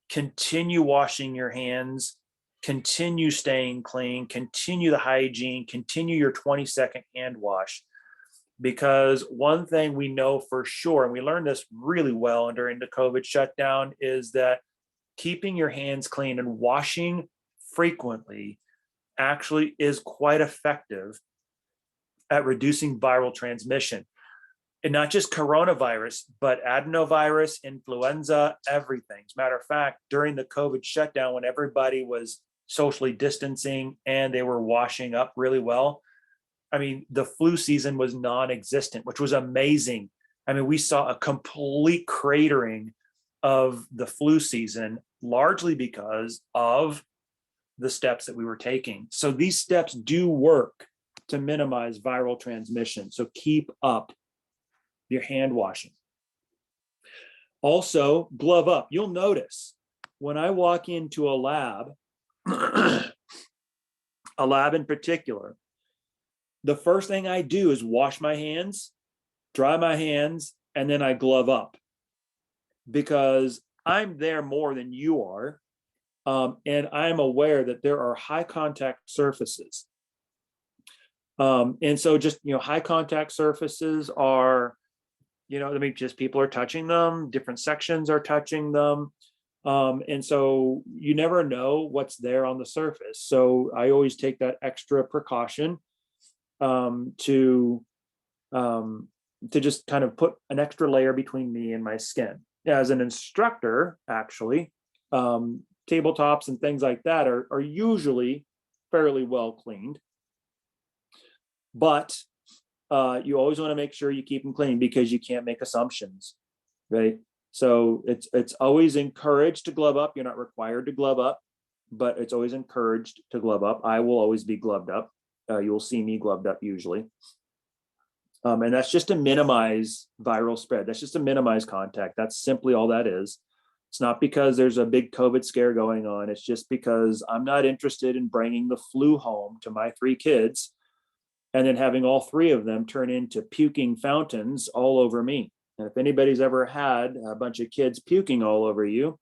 Continue washing your hands, continue staying clean, continue the hygiene, continue your 20-second hand wash. Because one thing we know for sure, and we learned this really well during the COVID shutdown, is that keeping your hands clean and washing frequently actually is quite effective at reducing viral transmission. And not just coronavirus, but adenovirus, influenza, everything. As a matter of fact, during the COVID shutdown, when everybody was socially distancing and they were washing up really well, I mean, the flu season was non-existent, which was amazing. I mean, we saw a complete cratering of the flu season, largely because of the steps that we were taking. So these steps do work to minimize viral transmission. So keep up your hand washing. Also, glove up. You'll notice when I walk into a lab, a lab in particular, the first thing I do is wash my hands, dry my hands, and then I glove up, because I'm there more than you are. And I'm aware that there are high contact surfaces. And so just, high contact surfaces are, I mean, just people are touching them, different sections are touching them. And so you never know what's there on the surface. So I always take that extra precaution to just kind of put an extra layer between me and my skin. As an instructor, actually, tabletops and things like that are usually fairly well cleaned, but you always want to make sure you keep them clean, because you can't make assumptions, right? So it's always encouraged to glove up. You're not required to glove up, but it's always encouraged to glove up. I will always be gloved up. You will see me gloved up usually. And that's just to minimize viral spread. That's just to minimize contact. That's simply all that is. It's not because there's a big COVID scare going on. It's just because I'm not interested in bringing the flu home to my 3 kids and then having all 3 of them turn into puking fountains all over me. And if anybody's ever had a bunch of kids puking all over you,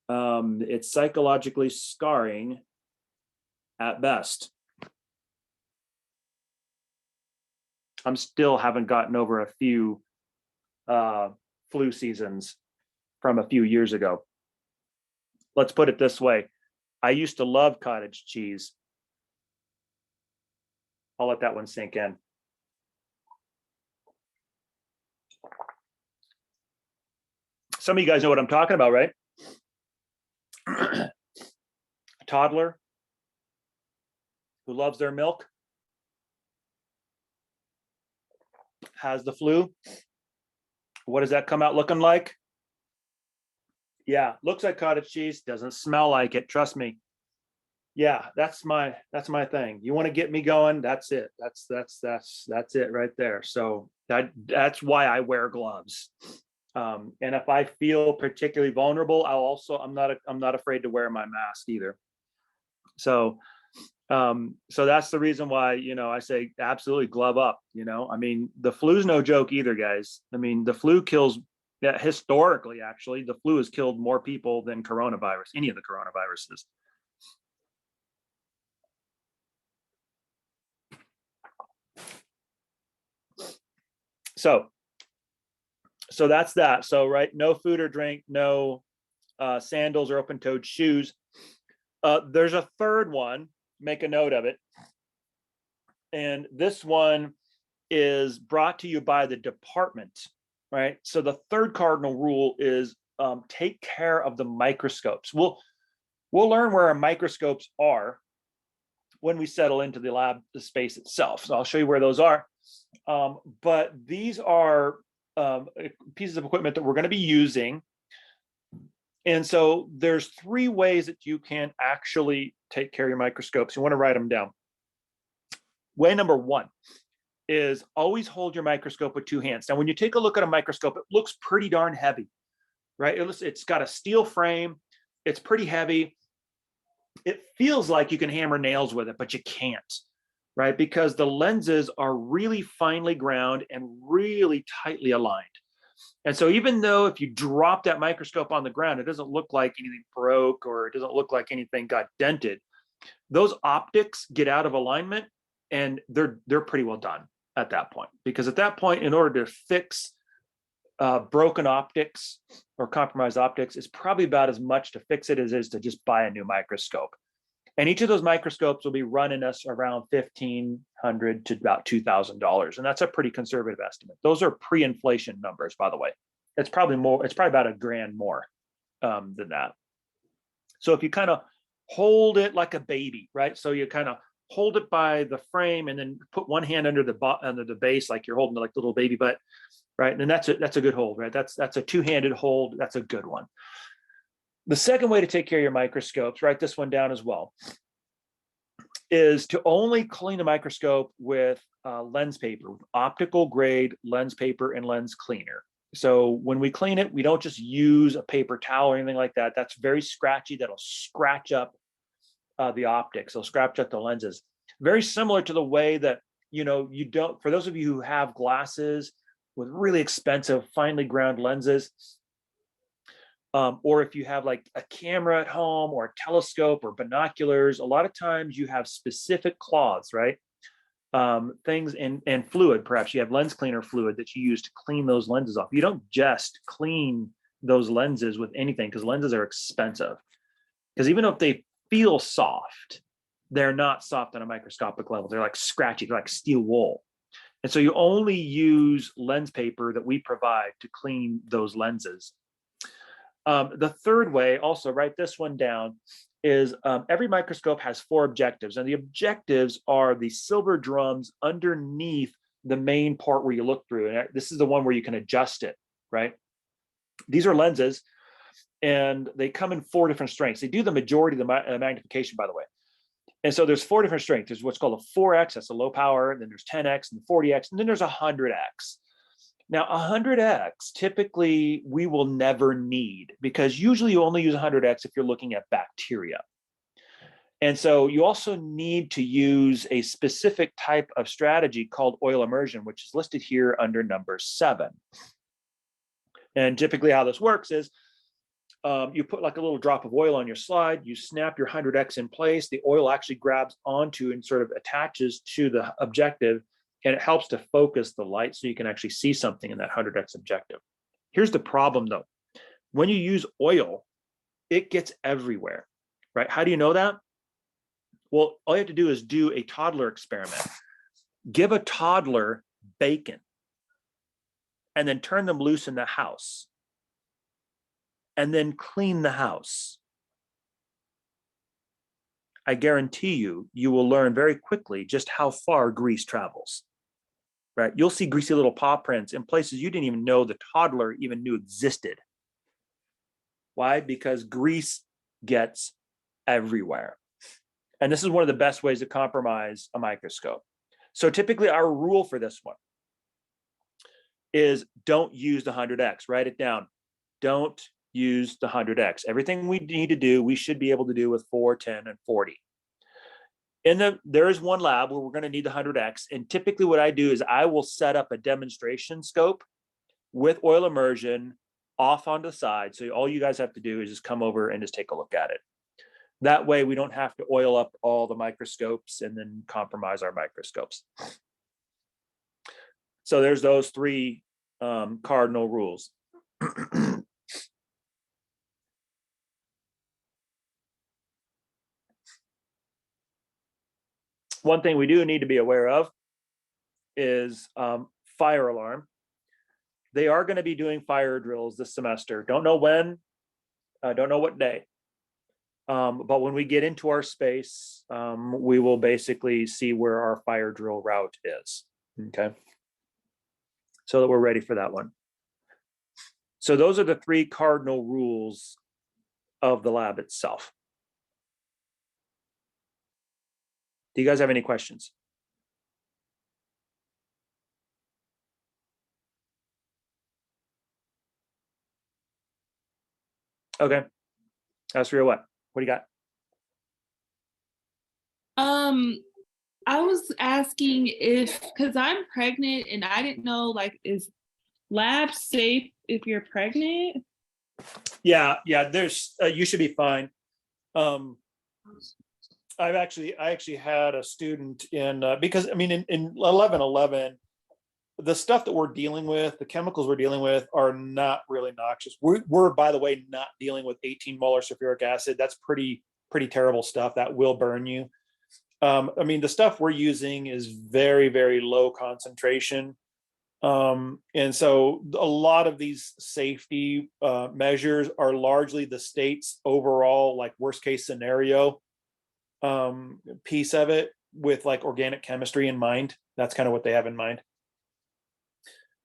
it's psychologically scarring at best. I'm still haven't gotten over a few flu seasons from a few years ago. Let's put it this way. I used to love cottage cheese. I'll let that one sink in. Some of you guys know what I'm talking about, right? A toddler who loves their milk has the flu. What does that come out looking like? Yeah, looks like cottage cheese, doesn't smell like it, trust me. Yeah, that's my thing. You want to get me going, that's it. That's it right there. So that's why I wear gloves. And if I feel particularly vulnerable, I'm not afraid to wear my mask either. So that's the reason why, I say absolutely glove up. I mean, the flu's no joke either, guys. I mean, the flu kills, historically, actually, the flu has killed more people than coronavirus, any of the coronaviruses. So that's that. So, right, no food or drink, no sandals or open-toed shoes. There's a third one, make a note of it. And this one is brought to you by the department, right? So the third cardinal rule is take care of the microscopes. We'll learn where our microscopes are when we settle into the lab space itself. So I'll show you where those are. But these are pieces of equipment that we're going to be using. And so there's 3 ways that you can actually take care of your microscopes. You want to write them down. Way number 1 is always hold your microscope with 2 hands. Now, when you take a look at a microscope, it looks pretty darn heavy, right? It's got a steel frame. It's pretty heavy. It feels like you can hammer nails with it, but you can't, right? Because the lenses are really finely ground and really tightly aligned. And so even though if you drop that microscope on the ground, it doesn't look like anything broke or it doesn't look like anything got dented, those optics get out of alignment and they're pretty well done at that point. Because at that point, in order to fix broken optics or compromised optics, it's probably about as much to fix it as it is to just buy a new microscope. And each of those microscopes will be running us around $1,500 to about $2,000. And that's a pretty conservative estimate. Those are pre-inflation numbers, by the way. It's probably more, it's probably about $1,000 more than that. So if you kind of hold it like a baby, right? So you kind of hold it by the frame and then put one hand under the base, like you're holding like the little baby butt, right? And that's a good hold, right? That's a 2-handed hold. That's a good one. The second way to take care of your microscopes, write this one down as well, is to only clean a microscope with lens paper, optical grade lens paper and lens cleaner. So when we clean it, we don't just use a paper towel or anything like that. That's very scratchy. That'll scratch up the optics. It'll scratch up the lenses. Very similar to the way that, you know, you don't, for those of you who have glasses with really expensive, finely ground lenses, or if you have like a camera at home or a telescope or binoculars, a lot of times you have specific cloths, right? Things and fluid, perhaps you have lens cleaner fluid that you use to clean those lenses off. You don't just clean those lenses with anything because lenses are expensive. Because even if they feel soft, they're not soft on a microscopic level. They're like scratchy, they're like steel wool. And so you only use lens paper that we provide to clean those lenses. The third way, also write this one down, is every microscope has 4 objectives. And the objectives are the silver drums underneath the main part where you look through. And this is the one where you can adjust it, right? These are lenses, and they come in 4 different strengths. They do the majority of the magnification, by the way. And so there's 4 different strengths. There's what's called a 4X, that's a low power. Then there's 10X and 40X, and then there's 100X. Now, 100X, typically we will never need, because usually you only use 100X if you're looking at bacteria. And so you also need to use a specific type of strategy called oil immersion, which is listed here under number 7. And typically how this works is you put like a little drop of oil on your slide, you snap your 100X in place, the oil actually grabs onto and sort of attaches to the objective, and it helps to focus the light so you can actually see something in that 100X objective. Here's the problem though. When you use oil, it gets everywhere, right? How do you know that? Well, all you have to do is do a toddler experiment. Give a toddler bacon and then turn them loose in the house and then clean the house. I guarantee you, you will learn very quickly just how far grease travels, right? You'll see greasy little paw prints in places you didn't even know the toddler even knew existed. Why? Because grease gets everywhere. And this is one of the best ways to compromise a microscope. So typically our rule for this one is don't use the 100X, write it down. Don't use the 100X. Everything we need to do, we should be able to do with 4, 10, and 40. There is one lab where we're going to need the 100X. And typically what I do is I will set up a demonstration scope with oil immersion off on the side. So all you guys have to do is just come over and just take a look at it. That way we don't have to oil up all the microscopes and then compromise our microscopes. So there's those 3 cardinal rules. One thing we do need to be aware of is fire alarm. They are going to be doing fire drills this semester. Don't know when, don't know what day. But when we get into our space, we will basically see where our fire drill route is. Okay. So that we're ready for that one. So those are the 3 cardinal rules of the lab itself. Do you guys have any questions? Okay. As for your what? What do you got? I was asking if, because I'm pregnant and I didn't know, like, is lab safe if you're pregnant? Yeah, there's you should be fine. I actually had a student in because I mean in 1111, the stuff that we're dealing with, the chemicals we're dealing with are not really noxious. We're by the way not dealing with 18 molar sulfuric acid. That's pretty terrible stuff that will burn you. I mean, the stuff we're using is very, very low concentration. And so a lot of these safety measures are largely the state's overall, like, worst case scenario piece of it, with like organic chemistry in mind. That's kind of what they have in mind.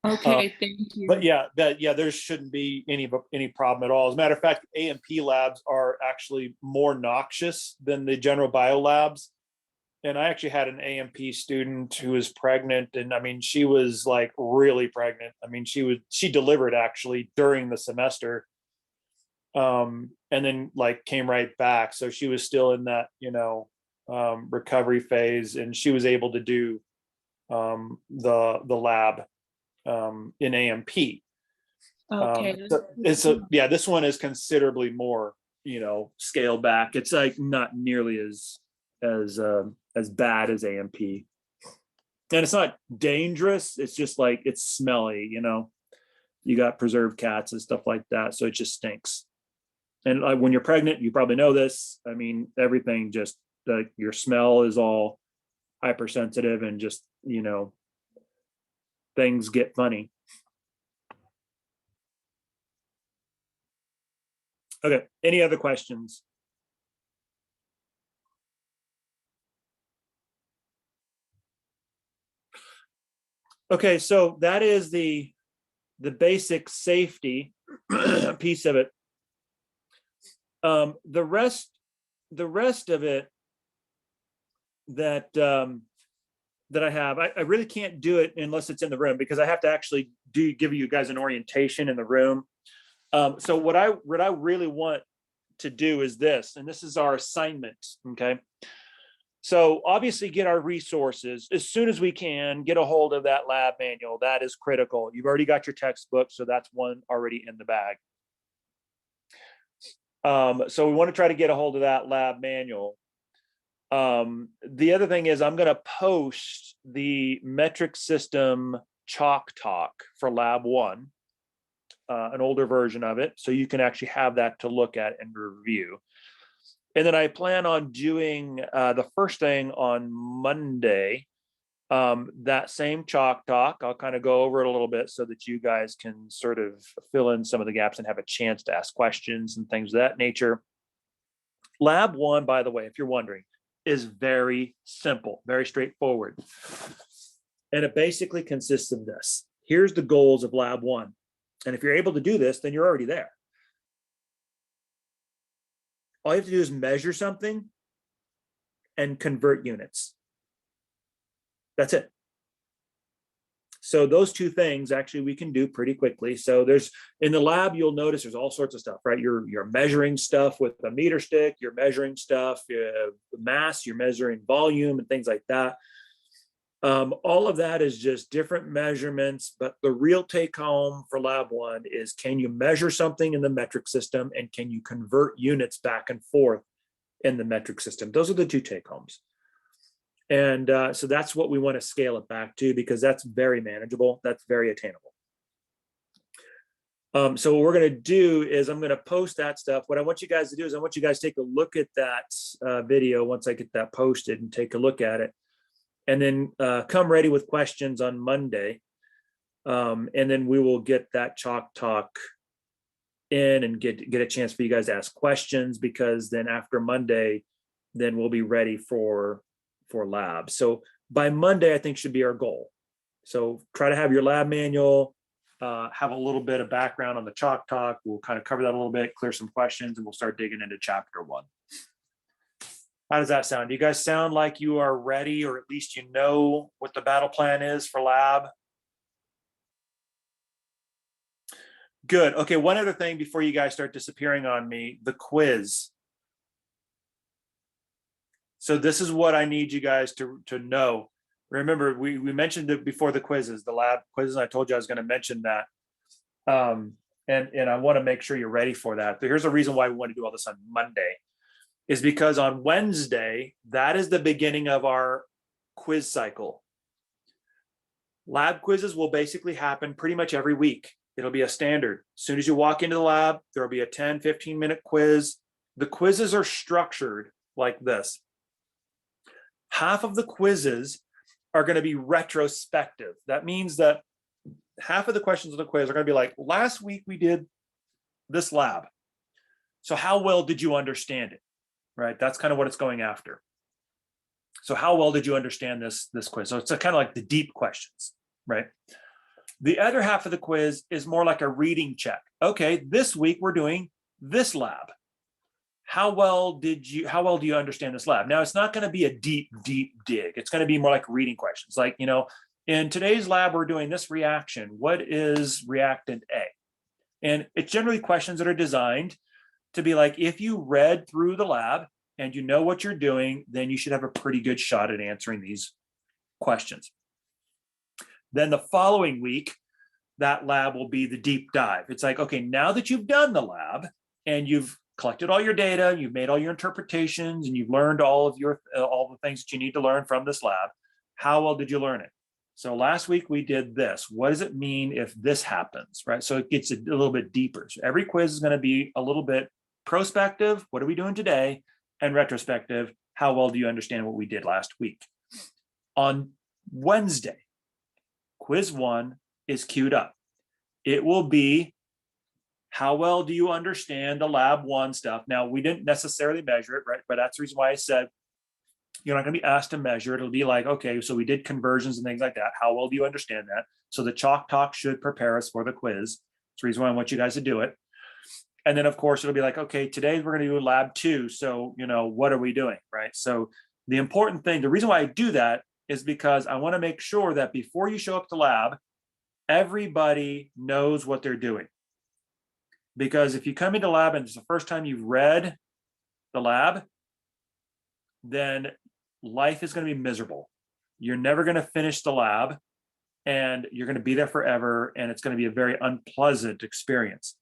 Okay, thank you. But yeah, there shouldn't be any problem at all. As a matter of fact, A&P labs are actually more noxious than the general bio labs. And I actually had an A&P student who was pregnant, and I mean, she was like really pregnant. I mean, she delivered actually during the semester, and then like came right back. So she was still in that, recovery phase, and she was able to do the lab in A&P. Okay. This one is considerably more, scaled back. It's like not nearly as bad as A&P, and it's not dangerous. It's just like it's smelly. You got preserved cats and stuff like that, so it just stinks. And when you're pregnant, you probably know this. I mean, everything just your smell is all hypersensitive, and just things get funny. Okay. Any other questions? Okay, so that is the basic safety piece of it. The rest of it that I have, I really can't do it unless it's in the room, because I have to actually give you guys an orientation in the room. So what I really want to do is this, and this is our assignment. Okay. So obviously get our resources as soon as we can, get a hold of that lab manual. That is critical. You've already got your textbook, so that's one already in the bag. So we want to try to get a hold of that lab manual. The other thing is I'm going to post the metric system chalk talk for lab 1, an older version of it, so you can actually have that to look at and review. And then I plan on doing the first thing on Monday, that same chalk talk. I'll kind of go over it a little bit so that you guys can sort of fill in some of the gaps and have a chance to ask questions and things of that nature. Lab 1, by the way, if you're wondering, is very simple, very straightforward. And it basically consists of this. Here's the goals of lab 1. And if you're able to do this, then you're already there. All you have to do is measure something and convert units. That's it. So those 2 things actually we can do pretty quickly. So there's, in the lab, you'll notice there's all sorts of stuff, right? You're measuring stuff with a meter stick, you're measuring stuff, mass, you're measuring volume and things like that. All of that is just different measurements, but the real take home for lab 1 is, can you measure something in the metric system, and can you convert units back and forth in the metric system? Those are the 2 take homes. And so that's what we want to scale it back to, because that's very manageable. That's very attainable. So what we're going to do is I'm going to post that stuff. What I want you guys to do is I want you guys to take a look at that video once I get that posted, and take a look at it. And then come ready with questions on Monday. And then we will get that chalk talk in and get a chance for you guys to ask questions, because then after Monday, then we'll be ready for lab. So by Monday, I think should be our goal. So try to have your lab manual, have a little bit of background on the Chalk Talk. We'll kind of cover that a little bit, clear some questions, and we'll start digging into chapter 1. How does that sound? Do you guys sound like you are ready, or at least you know what the battle plan is for lab? Good. Okay, one other thing before you guys start disappearing on me, the quiz. So this is what I need you guys to know. Remember, we mentioned it before the quizzes, the lab quizzes. I told you I was going to mention that. And I want to make sure you're ready for that. But here's the reason why we want to do all this on Monday, is because on Wednesday, that is the beginning of our quiz cycle. Lab quizzes will basically happen pretty much every week. It'll be a standard. As soon as you walk into the lab, there'll be a 10, 15-minute quiz. The quizzes are structured like this. Half of the quizzes are going to be retrospective. That means that half of the questions of the quiz are going to be like, last week we did this lab. So how well did you understand it? Right? That's kind of what it's going after. So how well did you understand this quiz? So it's kind of like the deep questions, right? The other half of the quiz is more like a reading check. Okay, this week we're doing this lab. How well do you understand this lab? Now, it's not going to be a deep dig. It's going to be more like reading questions. Like, in today's lab, we're doing this reaction. What is reactant A? And it's generally questions that are designed to be like, if you read through the lab and you know what you're doing, then you should have a pretty good shot at answering these questions. Then the following week, that lab will be the deep dive. It's like, okay, now that you've done the lab and you've collected all your data, you've made all your interpretations, and you've learned all the things that you need to learn from this lab, how well did you learn it? So last week we did this. What does it mean if this happens, right? So it gets a little bit deeper. So every quiz is going to be a little bit prospective, what are we doing today? And retrospective, how well do you understand what we did last week? On Wednesday, quiz 1 is queued up. It will be, how well do you understand the lab 1 stuff? Now, we didn't necessarily measure it, right? But that's the reason why I said you're not going to be asked to measure it. It'll be like, okay, so we did conversions and things like that. How well do you understand that? So the Chalk Talk should prepare us for the quiz. That's the reason why I want you guys to do it. And then, of course, it'll be like, okay, today we're going to do lab 2. So, what are we doing, right? So the important thing, the reason why I do that is because I want to make sure that before you show up to lab, everybody knows what they're doing. Because if you come into lab and it's the first time you've read the lab, then life is going to be miserable. You're never going to finish the lab, and you're going to be there forever, and it's going to be a very unpleasant experience.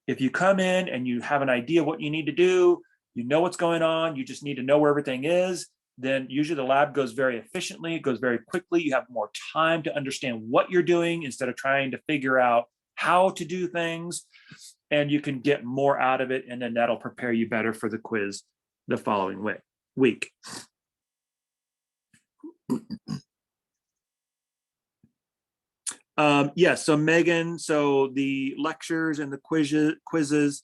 If you come in and you have an idea what you need to do, you know what's going on, you just need to know where everything is, then usually the lab goes very efficiently, it goes very quickly. You have more time to understand what you're doing instead of trying to figure out how to do things, and you can get more out of it, and then that'll prepare you better for the quiz the following week. Yes, so Megan, so the lectures and the quizzes.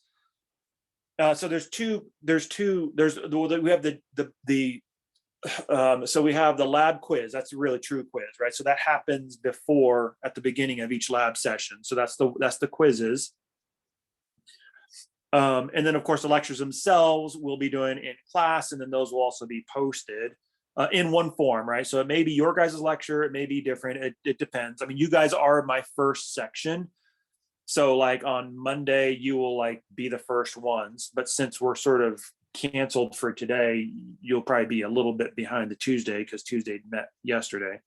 So so we have the lab quiz. That's a really true quiz, right? So that happens at the beginning of each lab session. So that's the quizzes. And then, of course, the lectures themselves we'll be doing in class, and then those will also be posted in one form, right? So it may be your guys' lecture, it may be different, it depends. I mean, you guys are my first section. So like on Monday, you will be the first ones, but since we're sort of canceled for today, you'll probably be a little bit behind the Tuesday because Tuesday met yesterday.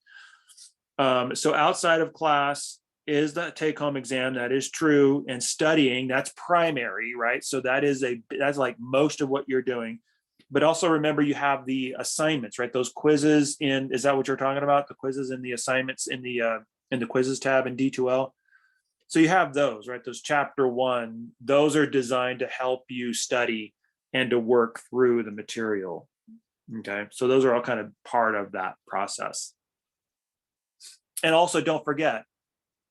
So outside of class is the take-home exam. That is true. And studying, that's primary, right? So that's like most of what you're doing. But also remember, you have the assignments, right? Those quizzes is that what you're talking about? The quizzes and the assignments in the quizzes tab in D2L. So you have those, right? Those chapter 1, those are designed to help you study and to work through the material. Okay. So those are all kind of part of that process. And also don't forget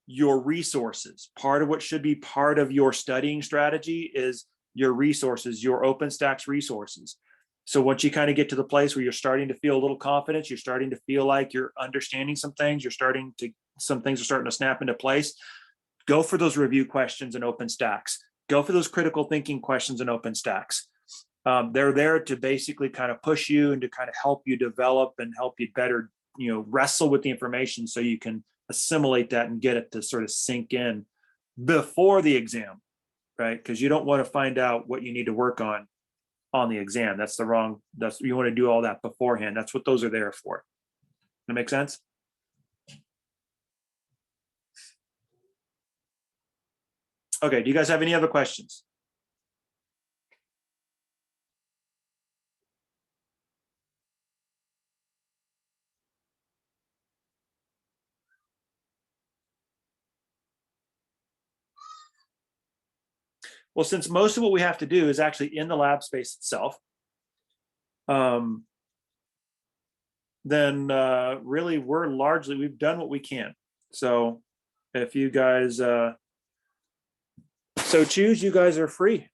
your resources. Part of what should be part of your studying strategy is your resources, your OpenStax resources. So once you kind of get to the place where you're starting to feel a little confidence, you're starting to feel like you're understanding some things, you're starting to some things are starting to snap into place, go for those review questions and OpenStacks. Go for those critical thinking questions and OpenStacks. They're there to basically kind of push you and to kind of help you develop and help you better, wrestle with the information so you can assimilate that and get it to sort of sink in before the exam, right? Because you don't want to find out what you need to work on the exam. You want to do all that beforehand. That's what those are there for. That make sense? Okay, do you guys have any other questions? Well, since most of what we have to do is actually in the lab space itself, then really we've done what we can. So if you guys so choose, you guys are free.